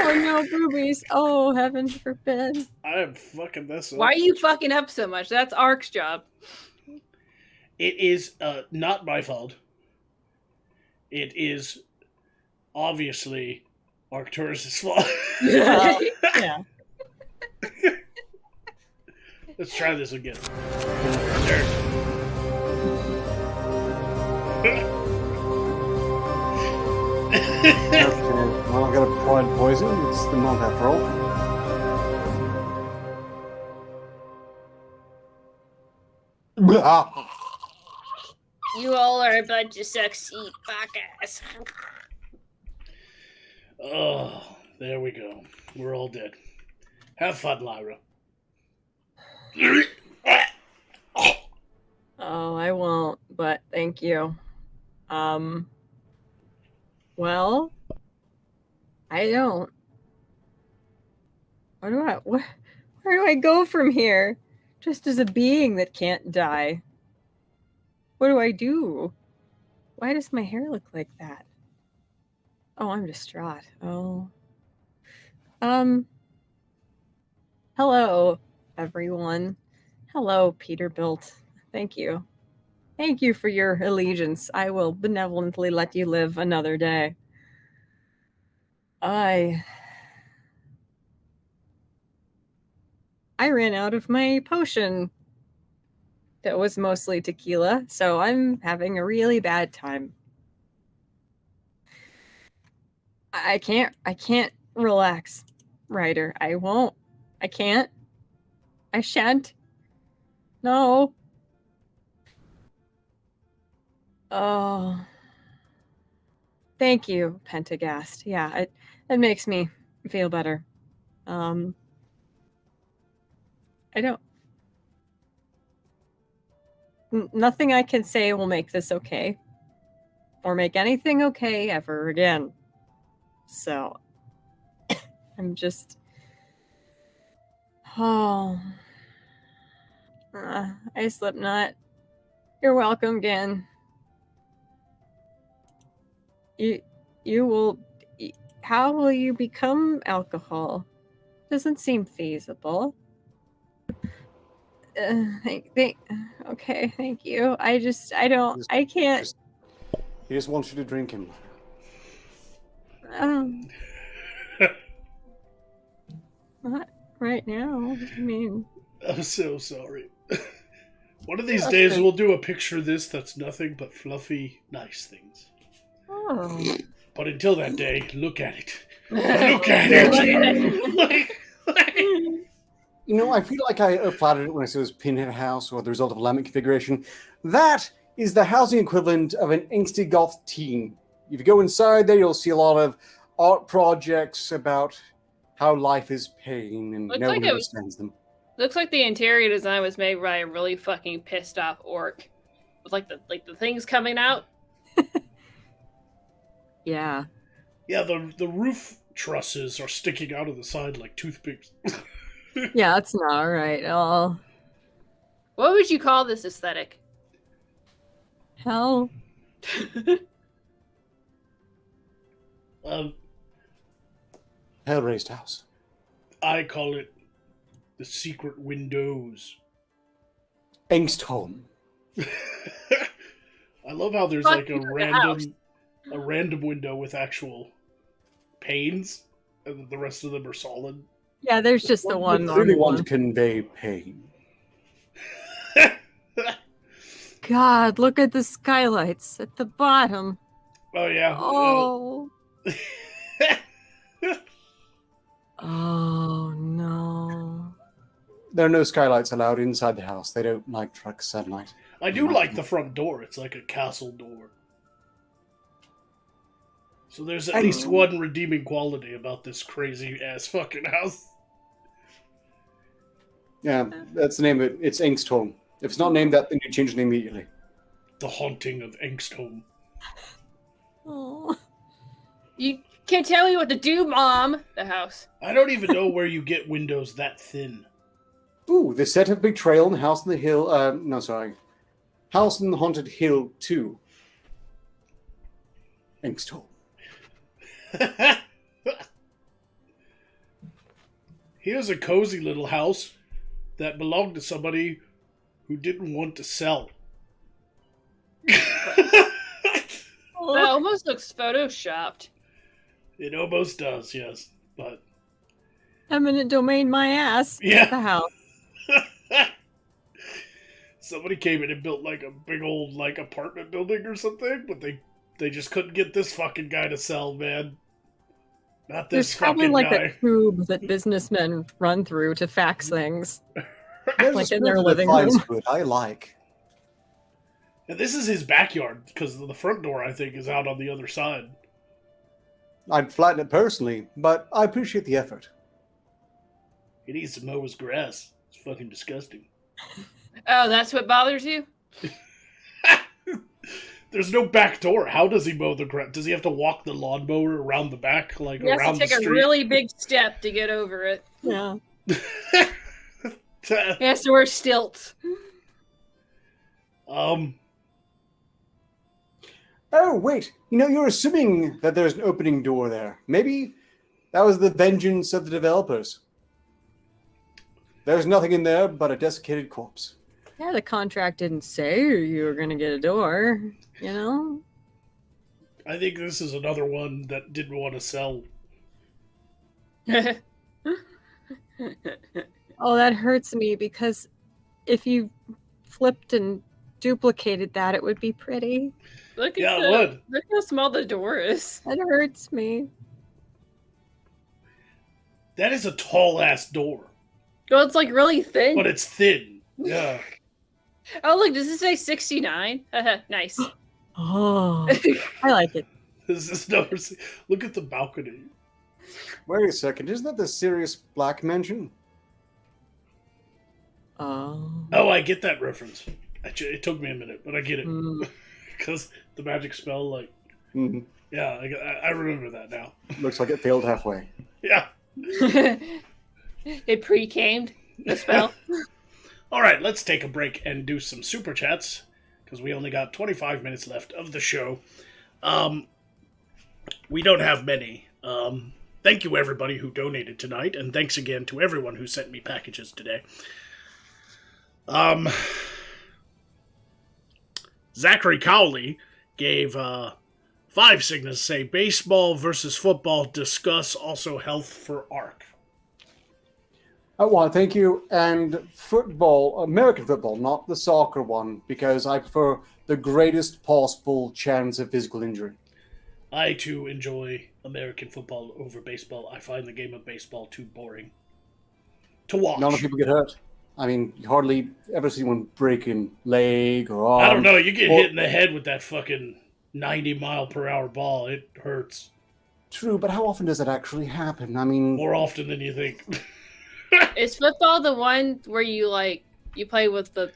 Oh no, boobies. Oh, heaven forbid. I am fucking this up. Why are you fucking up so much? That's Ark's job. It is not my fault. It is obviously Arcturus' fault. Yeah. Let's try this again. There. Okay, well, I've got to provide poison. It's the month after all. You all are a bunch of sexy fuckers. Oh, there we go. We're all dead. Have fun, Lyra. Oh, I won't, but thank you. Well, I don't. Where do I go from here? Just as a being that can't die. What do I do? Why does my hair look like that? Oh, I'm distraught. Oh. Hello, everyone. Hello, Peterbilt. Thank you. Thank you for your allegiance. I will benevolently let you live another day. I ran out of my potion. That was mostly tequila, so I'm having a really bad time. I can't relax, Ryder. I won't. I can't. I shan't. No. Oh. Thank you, Pentagast. Yeah, it makes me feel better. I don't... Nothing I can say will make this okay. Or make anything okay ever again. So... I'm just... Oh... I Slipknot. You're welcome again. You will... How will you become alcohol? Doesn't seem feasible. Okay, thank you. I can't. He just wants you to drink him. Not right now. I mean... I'm so sorry. One of these days we'll do a picture of this that's nothing but fluffy, nice things. Oh. But until that day, look at it. Look at it! You know, I feel like I flattered it when I said it was Pinhead House or the result of a lament configuration. That is the housing equivalent of an angsty goth teen. If you go inside there, you'll see a lot of art projects about how life is pain and nobody understands them. Looks like the interior design was made by a really fucking pissed off orc. With like the things coming out. Yeah. Yeah, the roof trusses are sticking out of the side like toothpicks. Yeah, that's not right at all. What would you call this aesthetic? Hell. Hell-raised house. I call it the secret windows. Angstholm. I love how there's Fuck like you, the house. a random window with actual panes, and the rest of them are solid. Yeah, there's just the one I really normal want to one. convey pain. God, look at the skylights at the bottom. Oh yeah. Oh. Oh no. There are no skylights allowed inside the house. They don't like direct sunlight. I do like the front door. It's like a castle door. So there's at least one redeeming quality about this crazy ass fucking house. Yeah, that's the name of it. It's Angstholm. If it's not named that, then you change the name immediately. The Haunting of Angstholm. Oh. You can't tell me what to do, Mom. The house. I don't even know where you get windows that thin. Ooh, the set of Betrayal and House on the Hill. House on the Haunted Hill 2. Angstholm. Here's a cozy little house that belonged to somebody who didn't want to sell. That almost looks photoshopped. It almost does, yes. But Eminent domain, my ass. Yeah. The house. somebody came in and built like a big old like apartment building or something, but they just couldn't get this fucking guy to sell, man. Not this There's probably fucking like guy. a tube that businessmen run through to fax things. There's Like a in their spirit that living flies room. good. I like. And this is his backyard because the front door I think is out on the other side. I'd flatten it personally, but I appreciate the effort. He needs to mow his grass. It's fucking disgusting. Oh, that's what bothers you? There's no back door. How does he mow the grass? Does he have to walk the lawnmower around the back, like He has around to the take a street? really big step to get over it. Yeah. He has to wear stilts. Oh, wait. You know, you're assuming that there's an opening door there. Maybe that was the vengeance of the developers. There's nothing in there but a desiccated corpse. Yeah, the contract didn't say you were going to get a door, you know? I think this is another one that didn't want to sell. Oh, that hurts me because if you flipped and duplicated that, it would be pretty. Look Yeah, at it would. look how small the door is. That hurts me. That is a tall ass door, Well, it's like really thin. but it's thin. Yeah. Oh, look, does it say 69? Nice. Oh, I like it. This is number. Look at the balcony. Wait a second. Isn't that the Sirius Black mansion? Oh. Oh, I get that reference. It took me a minute, but I get it Mm. because the magic spell. Like, Mhm. yeah, I remember that now. Looks like it failed halfway. Yeah. It pre-camed the spell. All right, let's take a break and do some super chats because we only got 25 minutes left of the show. We don't have many. Thank you, everybody who donated tonight, and thanks again to everyone who sent me packages today. Zachary Cowley gave 5 signals, say baseball versus football, discuss also health for ARC. I want to thank you. And football, American football, not the soccer one, because I prefer the greatest possible chance of physical injury. I, too, enjoy American football over baseball. I find the game of baseball too boring to watch. None of people get hurt. I mean, you hardly ever see one breaking leg or arm. I don't know. You get or- hit in the head with that fucking 90-mile-per-hour ball. It hurts True, but how often does that actually happen? I mean, more often than you think. Is football the one where you play with the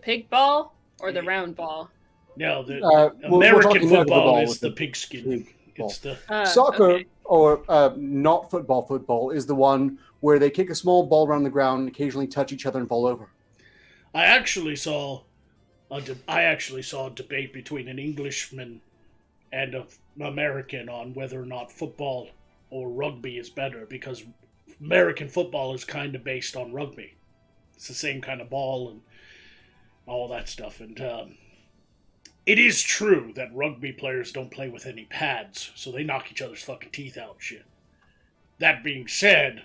pig ball or the round ball? No, the we're American talking football with is the pigskin. pig ball. It's the Soccer Okay. or not football is the one where they kick a small ball around the ground and occasionally touch each other and fall over. I actually saw a debate between an Englishman and an American on whether or not football or rugby is better, because American football is kind of based on rugby. It's the same kind of ball and all that stuff. And it is true that rugby players don't play with any pads, so they knock each other's fucking teeth out and shit. That being said,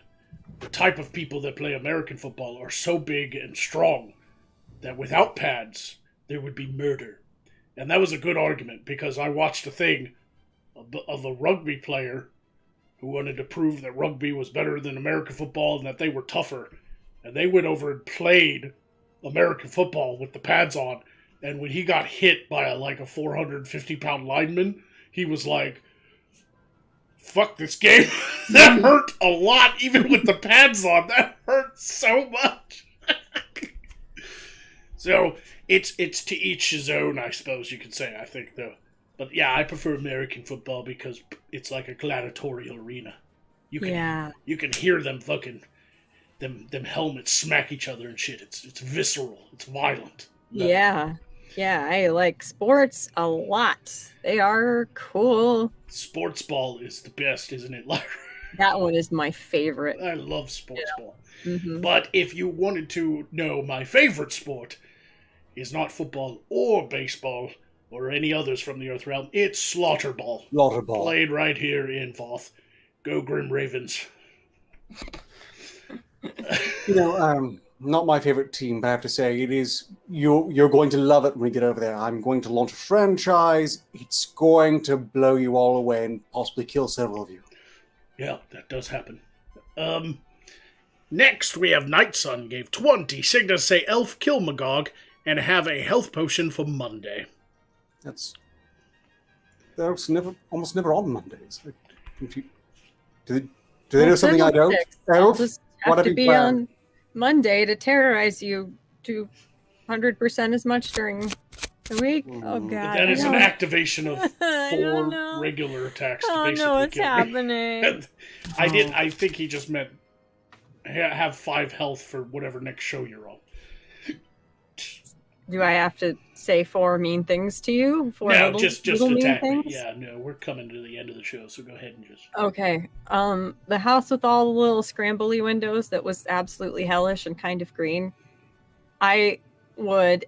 the type of people that play American football are so big and strong that without pads, there would be murder. And that was a good argument, because I watched a thing of a rugby player who wanted to prove that rugby was better than American football and that they were tougher. And they went over and played American football with the pads on. And when he got hit by a 450-pound lineman, he was like, fuck this game. That hurt a lot, even with the pads on. That hurt so much. So, it's to each his own, I suppose you could say, I think, though. But yeah, I prefer American football because it's like a gladiatorial arena. You can hear them fucking them helmets smack each other and shit. It's visceral. It's violent. Yeah, I like sports a lot. They are cool. Sports ball is the best, isn't it? That one is my favorite. I love sports ball. Mm-hmm. But if you wanted to know my favorite sport is not football or baseball or any others from the Earth Realm, it's slaughter ball. Slaughter ball. Played right here in Voth. Go Grim Ravens. Not my favorite team, but I have to say, it is. You're going to love it when we get over there. I'm going to launch a franchise. It's going to blow you all away and possibly kill several of you. Yeah, that does happen. Next, we have Night Sun gave 20 signals say Elf kill Magog and have a health potion for Monday. They're almost never on Mondays. Do they know something I don't? I'll just have to be on Monday to terrorize you 200% as much during the week. Oh god, That is an activation of 4 regular attacks to basically know what's kill me. happening. I think he just meant have 5 health for whatever next show you're on. Do I have to say 4 mean things to you? 4 No, little, just little mean attack me. things? Yeah, no, we're coming to the end of the show, so go ahead and just... Okay. The house with all the little scrambly windows that was absolutely hellish and kind of green. I would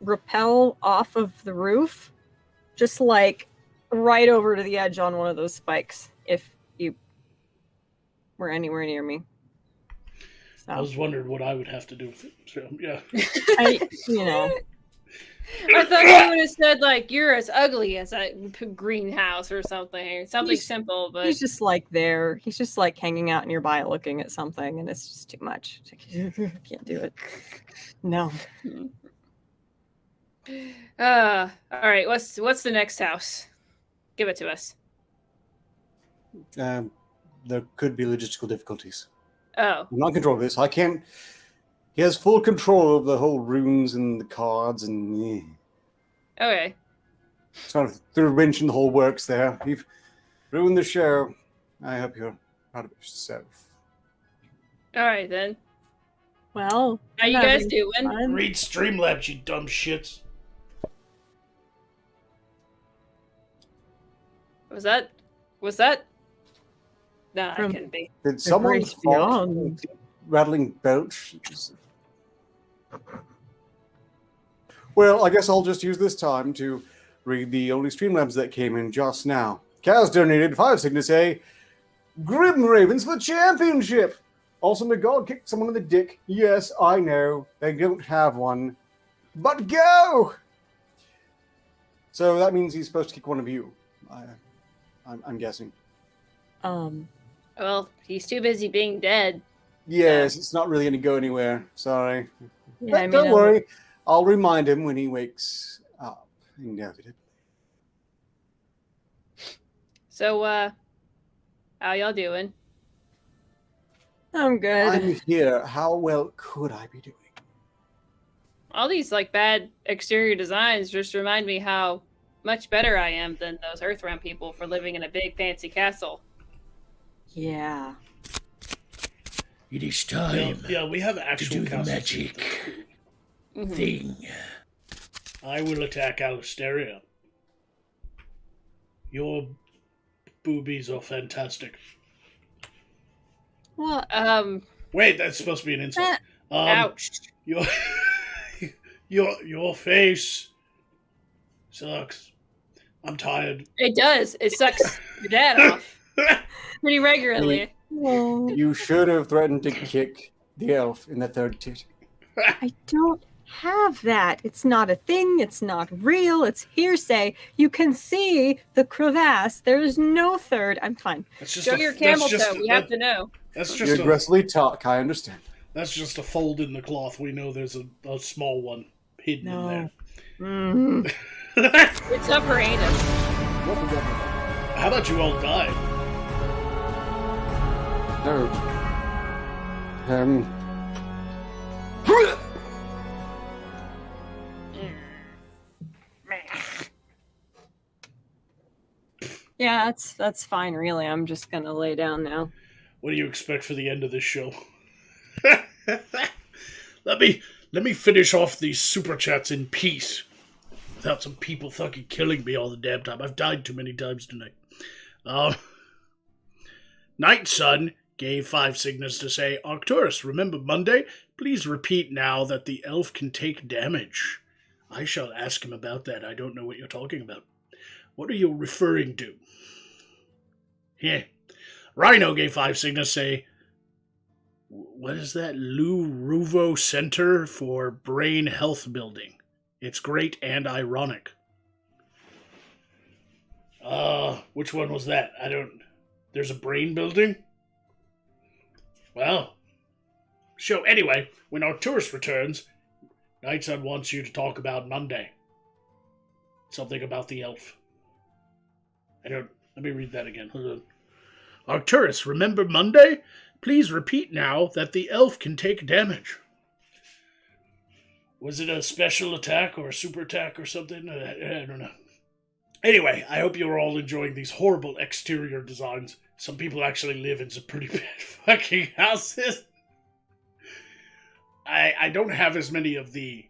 rappel off of the roof, just right over to the edge on one of those spikes if you were anywhere near me. So. I was wondering what I would have to do with it. So, yeah. I thought you would have said, you're as ugly as a greenhouse or something. Something simple, but... He's just there. He's just hanging out nearby looking at something, and it's just too much. I can't do it. No. All right, what's the next house? Give it to us. There could be logistical difficulties. Oh. I'm not in control of this. I can't. He has full control of the whole runes and the cards and. Okay. Sort of threw a wrench in the whole works there. You've ruined the show. I hope you're proud of yourself. All right then. Well, how you guys doing? Fun. Read Streamlabs, you dumb shits. Was that? No, I couldn't be. Did someone fall rattling belch? Well, I guess I'll just use this time to read the only Streamlabs that came in just now. Kaz donated 5 sign to say, Grim Ravens for championship! Also, Magog kicked someone in the dick. Yes, I know. They don't have one. But go! So that means he's supposed to kick one of you. I'm guessing. Well, he's too busy being dead. Yes, it's not really going to go anywhere. Sorry. Yeah, But don't worry. I'll remind him when he wakes up. Inevitably. So, how y'all doing? I'm good. I'm here. How well could I be doing? All these bad exterior designs just remind me how much better I am than those Earthrealm people for living in a big fancy castle. Yeah. It is time Yeah, we have to actual do the castles. magic thing. I will attack Alisteria. Your boobies are fantastic. Well, Wait, that's supposed to be an insult. Ouch. Your your face sucks. I'm tired. It does. It sucks your dad off pretty regularly. You should have threatened to kick the elf in the third tit. I don't have that. It's not a thing. It's not real. It's hearsay. You can see the crevasse. There is no third. I'm fine. That's just Show your camel toe. We have to know. That's You just aggressively talk, I understand. that's just a fold in the cloth. We know there's a small one hidden in there. Mm. It's upper anus. How about you all die? No. Yeah, that's fine, really. I'm just gonna lay down now. What do you expect for the end of this show? Let me finish off these super chats in peace. Without some people fucking killing me all the damn time. I've died too many times tonight. Night Sun gave 5 signals to say, Arcturus, remember Monday? Please repeat now that the elf can take damage. I shall ask him about that. I don't know what you're talking about. What are you referring to? Yeah. Rhino gave 5 signals to say, what is that? Lou Ruvo Center for Brain Health Building. It's great and ironic. Which one was that? There's a brain building? Well. So anyway, when Arcturus returns, Night Sun wants you to talk about Monday. Something about the elf. Let me read that again. Hold on. Arcturus, remember Monday? Please repeat now that the elf can take damage. Was it a special attack or a super attack or something? I don't know. Anyway, I hope you're all enjoying these horrible exterior designs. Some people actually live in some pretty bad fucking houses. I don't have as many of the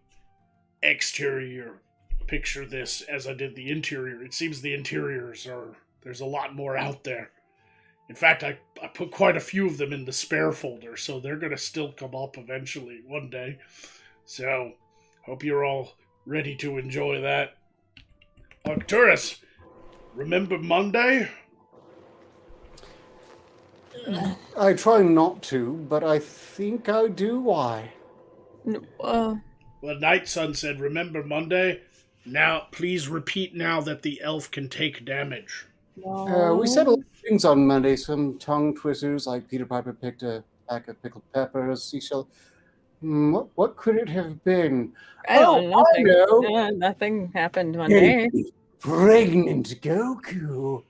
exterior picture this as I did the interior. It seems the interiors there's a lot more out there. In fact, I put quite a few of them in the spare folder, so they're going to still come up eventually one day. So, hope you're all ready to enjoy that. Arcturus, remember Monday? I try not to, but I think I do. Why? Well, Night Sun said, remember Monday? Now, please repeat now that the elf can take damage. We said a lot of things on Monday. Some tongue twisters, like Peter Piper picked a pack of pickled peppers, seashell. What could it have been? I don't know. I know. Nothing happened Monday. Pregnant Goku.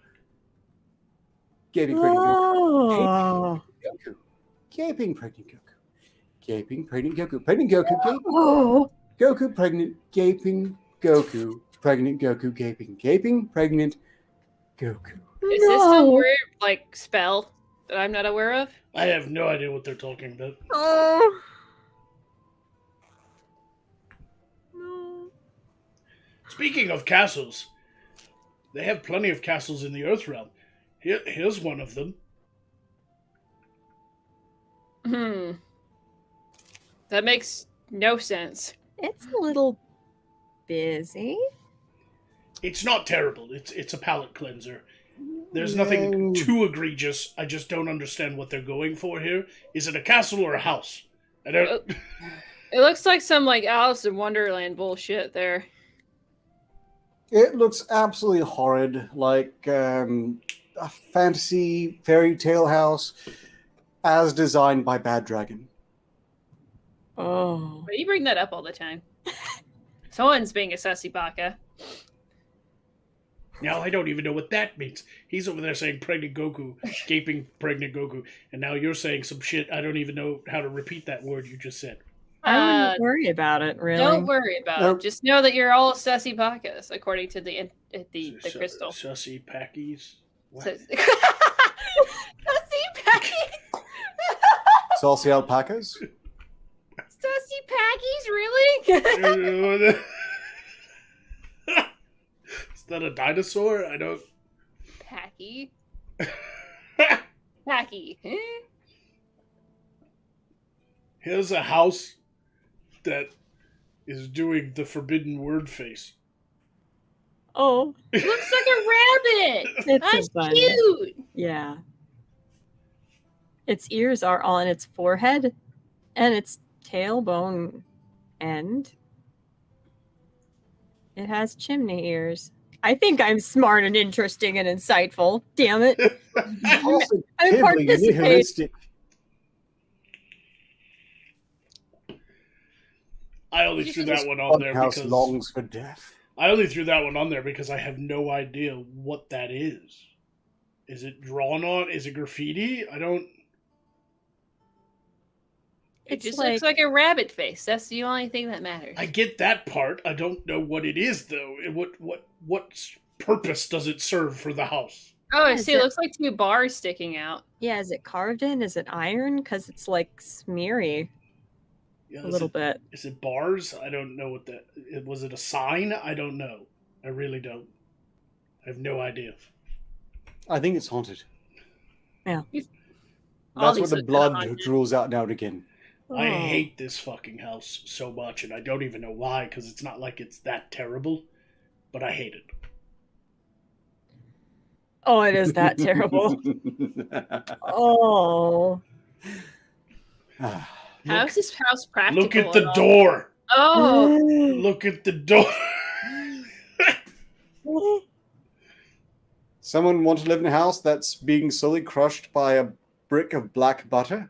Gaping pregnant Goku. Gaping pregnant Goku. Gaping pregnant Goku. Pregnant Goku. Gaping. Goku pregnant. Gaping Goku. Pregnant Goku. Gaping. Gaping pregnant Goku. Is this some weird, spell that I'm not aware of? I have no idea what they're talking about. Oh. No. Speaking of castles, they have plenty of castles in the Earth realm. Here's one of them. That makes no sense. It's a little busy. It's not terrible. It's a palate cleanser. There's nothing too egregious. I just don't understand what they're going for here. Is it a castle or a house? I don't... It looks like some Alice in Wonderland bullshit there. It looks absolutely horrid, like a fantasy fairy tale house as designed by Bad Dragon. Oh. But you bring that up all the time. Someone's being a sussy baka. Now I don't even know what that means. He's over there saying pregnant Goku, gaping pregnant Goku, and now you're saying some shit. I don't even know how to repeat that word you just said. I wouldn't worry about it, really. Don't worry about it. Just know that you're all sussy bakas, according to the crystal. Sussy packies? Sussy packies? Saucy alpacas? Sussy packies, really? Is that a dinosaur? I don't... Packy? Tacky. Here's a house that is doing the forbidden word face. Oh, Looks like a rabbit. it's That's a bunny. cute. Yeah. Its ears are on its forehead and its tailbone end. It has chimney ears. I think I'm smart and interesting and insightful. Damn it. Also, I'm terribly participating. nihilistic. I only threw that one on there House because longs for death. I only threw that one on there because I have no idea what that is. Is it drawn on? Is it graffiti? I don't. It It's just like- looks like a rabbit face. That's the only thing that matters. I get that part. I don't know what it is though. What purpose does it serve for the house? Oh, I Is see. It it- looks like two bars sticking out. Yeah, is it carved in? Is it iron? Because it's like smeary Yeah, a little bit. Is it bars? I don't know what that. Was it a sign? I don't know. I really don't. I have no idea. I think it's haunted. Yeah. All That's these what the look kinda blood haunted. drools out now and again. I Oh. hate this fucking house so much, and I don't even know why, because it's not like it's that terrible, but I hate it. Oh, it is that terrible. Oh. How is this house practical? Look at the all? door. Oh, Look at the door. Someone want to live in a house that's being slowly crushed by a brick of black butter?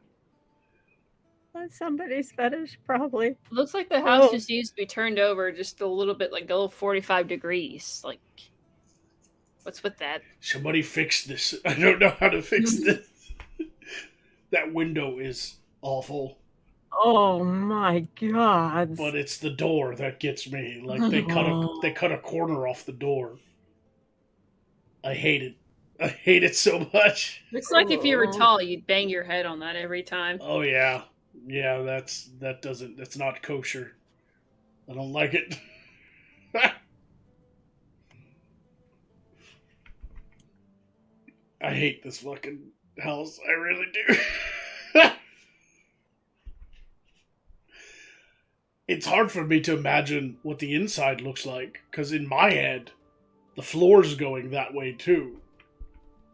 That's somebody's fetish, probably. looks like the house Oh. just needs to be turned over just a little bit, like a little 45 degrees. Like, what's with that? Somebody fix this. I don't know how to fix this. That window is awful, Oh my god. but it's the door that gets me. Like they cut a corner off the door. I hate it. I hate it so much. Looks like if you were Oh. tall, you'd bang your head on that every time. Oh yeah. Yeah, that's not kosher. I don't like it. I hate this fucking house. I really do. It's hard for me to imagine what the inside looks like, because in my head, the floor's going that way too.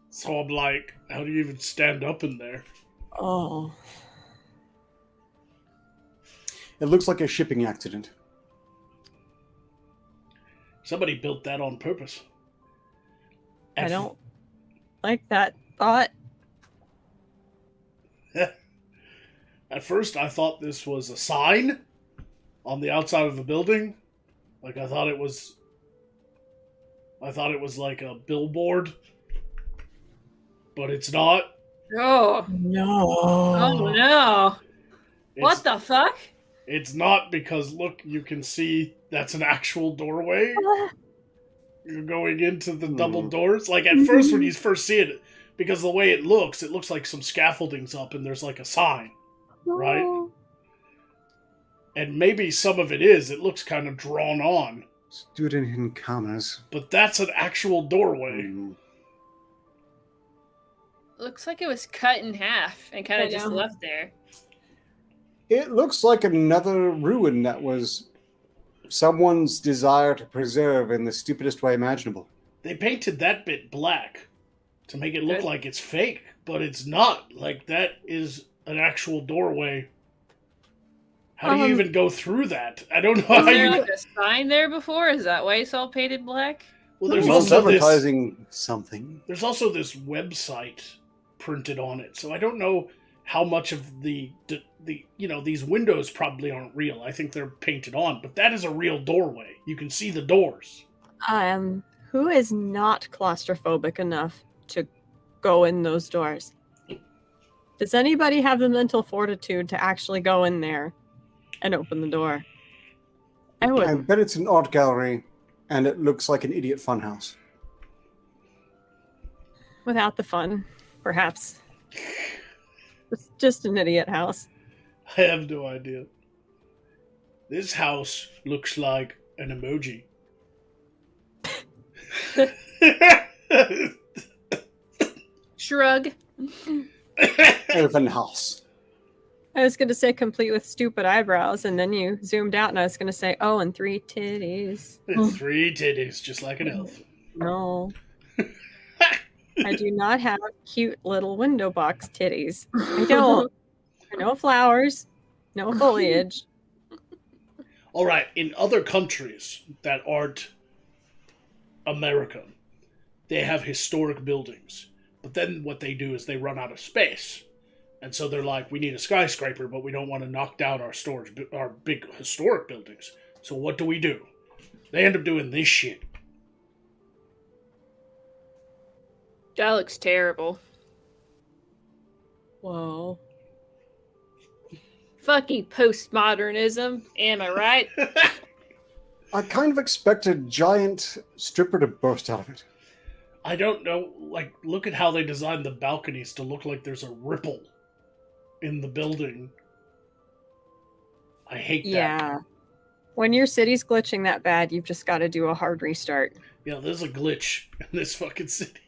So I'm like, how do you even stand up in there? Oh. It looks like a shipping accident. Somebody built that on purpose. I At don't like that thought. At first, I thought this was a sign on the outside of a building. Like I thought it was like a billboard, but it's not. Oh, No. oh no. What It's- the fuck? It's not, because look, you can see that's an actual doorway. You're going into the double doors. Like at first, when you first see it, because the way it looks like some scaffolding's up and there's like a sign, right? And maybe some of it is. It looks kind of drawn on, Student in commas. but that's an actual doorway. Mm. Looks like it was cut in half and kind I of just know. left there. It looks like another ruin that was someone's desire to preserve in the stupidest way imaginable. They painted that bit black to make it look Good. like it's fake, but it's not. Like, that is an actual doorway. How do you even go through that? I don't know Was how there you... like a sign there before? Is that why it's all painted black? Well, there's Someone's also this... advertising something. There's also this website printed on it, so I don't know how much of the these windows probably aren't real. I think they're painted on, but that is a real doorway. You can see the doors. Who is not claustrophobic enough to go in those doors? Does anybody have the mental fortitude to actually go in there and open the door? I I would. bet it's an art gallery, and it looks like an idiot funhouse. Without the fun, perhaps. It's just an idiot house. I have no idea. This house looks like an emoji. Shrug. Elven house. I was going to say complete with stupid eyebrows, and then you zoomed out, and I was going to say, oh, and 3 titties. It's 3 titties, just like an elf. No. I do not have cute little window box titties. I don't. No flowers, no foliage. All right, in other countries that aren't America, they have historic buildings. But then what they do is they run out of space. And so they're like, we need a skyscraper, but we don't want to knock down our big historic buildings. So what do? They end up doing this shit. That looks terrible. Whoa. Fucking postmodernism, am I right? I kind of expect a giant stripper to burst out of it. I don't know, like, look at how they designed the balconies to look like there's a ripple in the building. I hate that. Yeah. When your city's glitching that bad, you've just got to do a hard restart. Yeah, there's a glitch in this fucking city.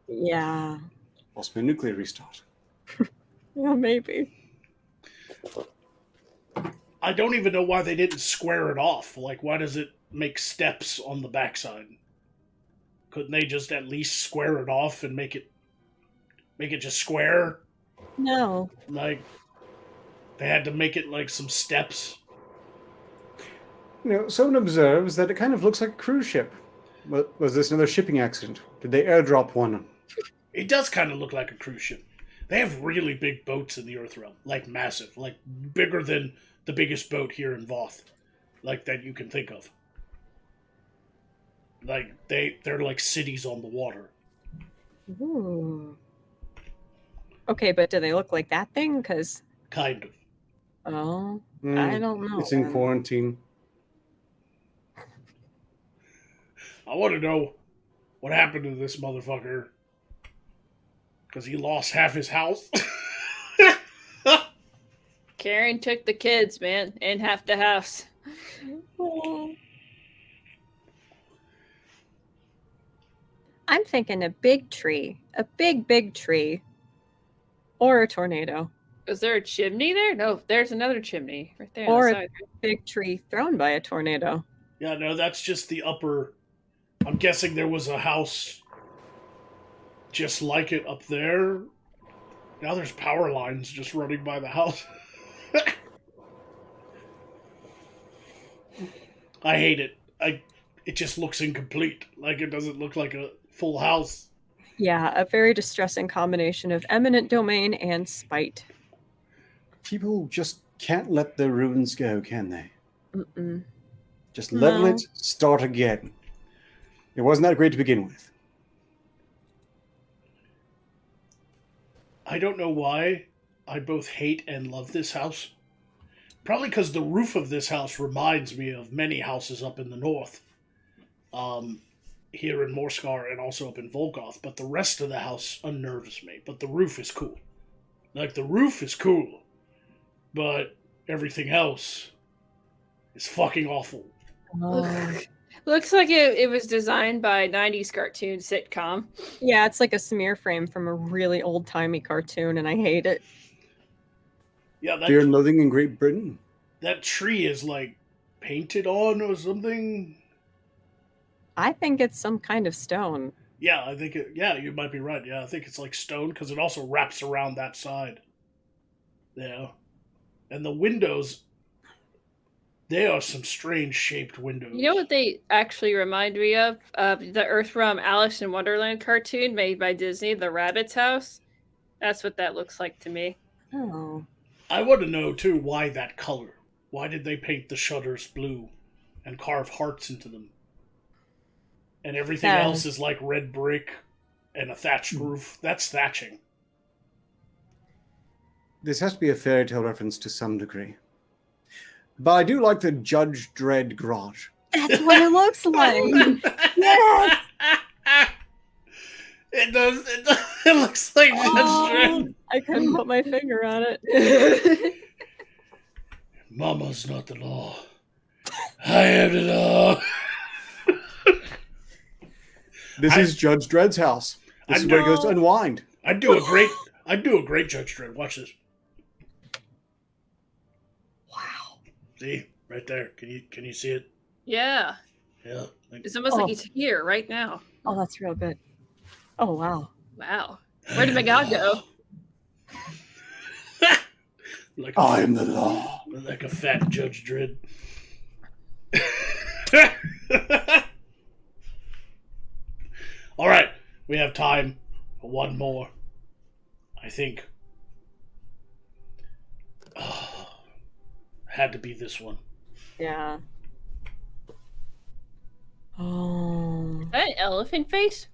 Yeah. Possibly a nuclear restart. Yeah, maybe. I don't even know why they didn't square it off. Like, why does it make steps on the backside? Couldn't they just at least square it off and make it just square? No. Like, they had to make it like some steps. You know, someone observes that it kind of looks like a cruise ship. Was this another shipping accident? Did they airdrop one? It does kind of look like a cruise ship. They have really big boats in the Earth Realm. Like, massive. Like, bigger than the biggest boat here in Voth. Like, that you can think of. Like, they're like cities on the water. Ooh. Okay, but do they look like that thing? Because... Kind of. Oh, I don't know. It's in quarantine. I want to know what happened to this motherfucker. Because he lost half his house. Karen took the kids, man, and half the house. I'm thinking a big tree. A big tree. Or a tornado. Is there a chimney there? No, there's another chimney right there. Or on the a side. big tree thrown by a tornado. Yeah, no, that's just the upper... I'm guessing there was a house just like it up there. Now there's power lines just running by the house. I hate it. It just looks incomplete. Like, it doesn't look like a full house. Yeah, a very distressing combination of eminent domain and spite. People just can't let their ruins go, can they? Mm-mm. Just level No. it, start again. It wasn't that great to begin with. I don't know why I both hate and love this house. Probably because the roof of this house reminds me of many houses up in the north. Here in Morskar and also up in Volkoth. But the rest of the house unnerves me. But the roof is cool. Like, the roof is cool. But everything else is fucking awful. Oh. Looks like it was designed by a 90s cartoon sitcom. Yeah, it's like a smear frame from a really old-timey cartoon, and I hate it. Yeah, Fear and Loathing in Great Britain. that tree is, like, painted on or something. I think it's some kind of stone. Yeah, I think yeah, you might be right. Yeah, I think it's like stone because it also wraps around that side. Yeah. And the windows, they are some strange shaped windows. You know what they actually remind me of? The Earthrealm Alice in Wonderland cartoon made by Disney, The Rabbit's House. That's what that looks like to me. Oh. I want to know, too, why that color. Why did they paint the shutters blue and carve hearts into them? And everything else is like red brick and a thatched roof. That's thatching. This has to be a fairy tale reference to some degree. But I do like the Judge Dredd garage. That's what it looks like. Yes. It does. It looks like Judge Dredd. I couldn't put my finger on it. Mama's not the law. I am the law. This is Judge Dredd's house. This is where he goes to unwind. I'd do a great Judge Dredd. Watch this. Wow. See? Right there. Can you see it? Yeah. Yeah. It's almost like he's here right now. Oh, that's real good. Oh, wow. Wow. Where did Magog go? Like I am the law. like a fat Judge Dredd. All right, we have time for one more. I think. Oh, had to be this one. Yeah. Oh. Is that an elephant face?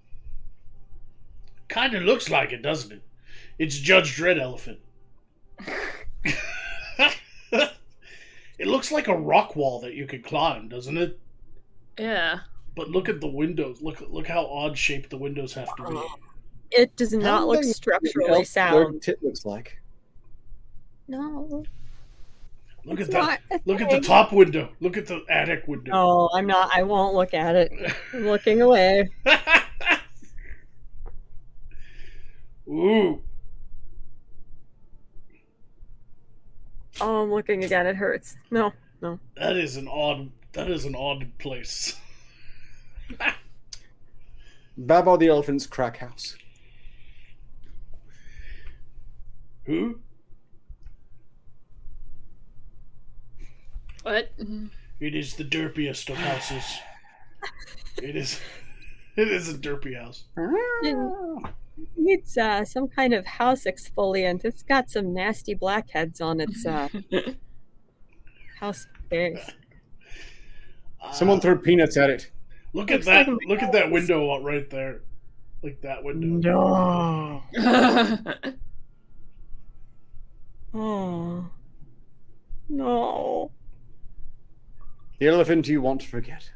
Kind of looks like it, doesn't it? It's Judge Dredd elephant. It looks like a rock wall that you could climb, doesn't it? Yeah. But look at the windows. Look how odd shaped the windows have to be. It does not look structurally sound. Tit looks like. No. Look It's at that. not a Look at the thing. top window. Look at the attic window. No, I'm not. I won't look at it. I'm looking away. Ooh. Oh, I'm looking again. It hurts. No. That is an odd place. Babo the Elephant's crack house. Who? What? It is the derpiest of houses. It is a derpy house. It's some kind of house exfoliant. It's got some nasty blackheads on its house face. Someone threw peanuts at it. Look at that! Look at that window right there. Like that window. No. Oh. No. The elephant you want to forget.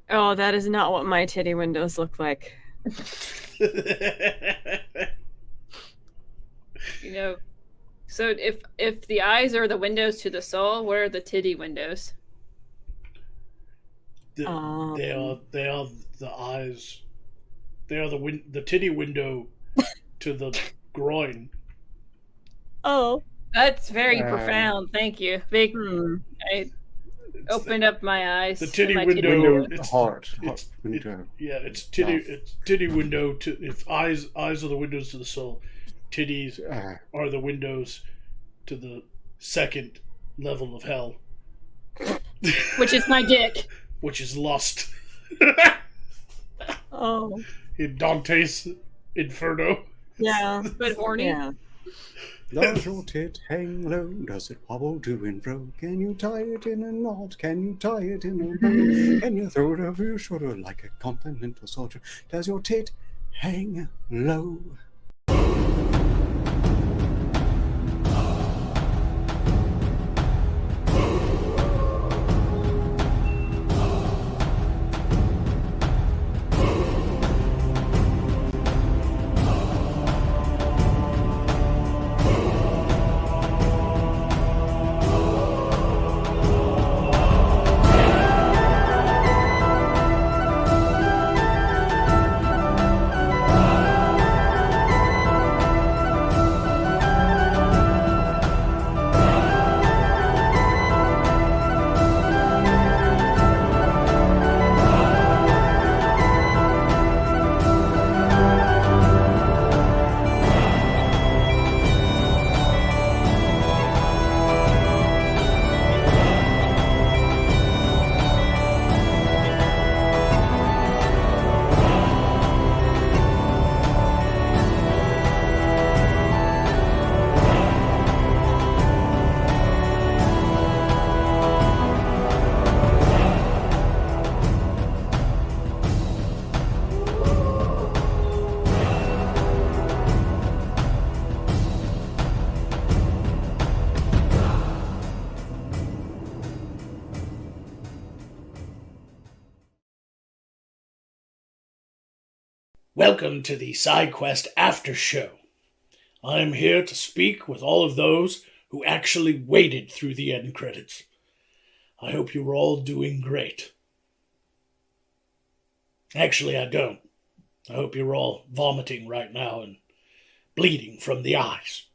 Oh, that is not what my titty windows look like. You know, so if the eyes are the windows to the soul, where are the titty windows? They are the eyes. They are the titty window to the groin. Oh. That's very profound. Thank you. Big. I opened up my eyes. The titty my window. It's heart window. It's titty. It's titty window to. If eyes are the windows to the soul, titties are the windows to the second level of hell, which is my dick. which is lust. Oh. In Dante's Inferno. Yeah. But horny. Yeah. Does your tit hang low? Does it wobble to and fro? Can you tie it in a knot? Can you tie it in a bow? Can you throw it over your shoulder like a continental soldier? Does your tit hang low? Welcome to the SideQuest After Show. I am here to speak with all of those who actually waited through the end credits. I hope you were all doing great. Actually, I don't. I hope you're all vomiting right now and bleeding from the eyes.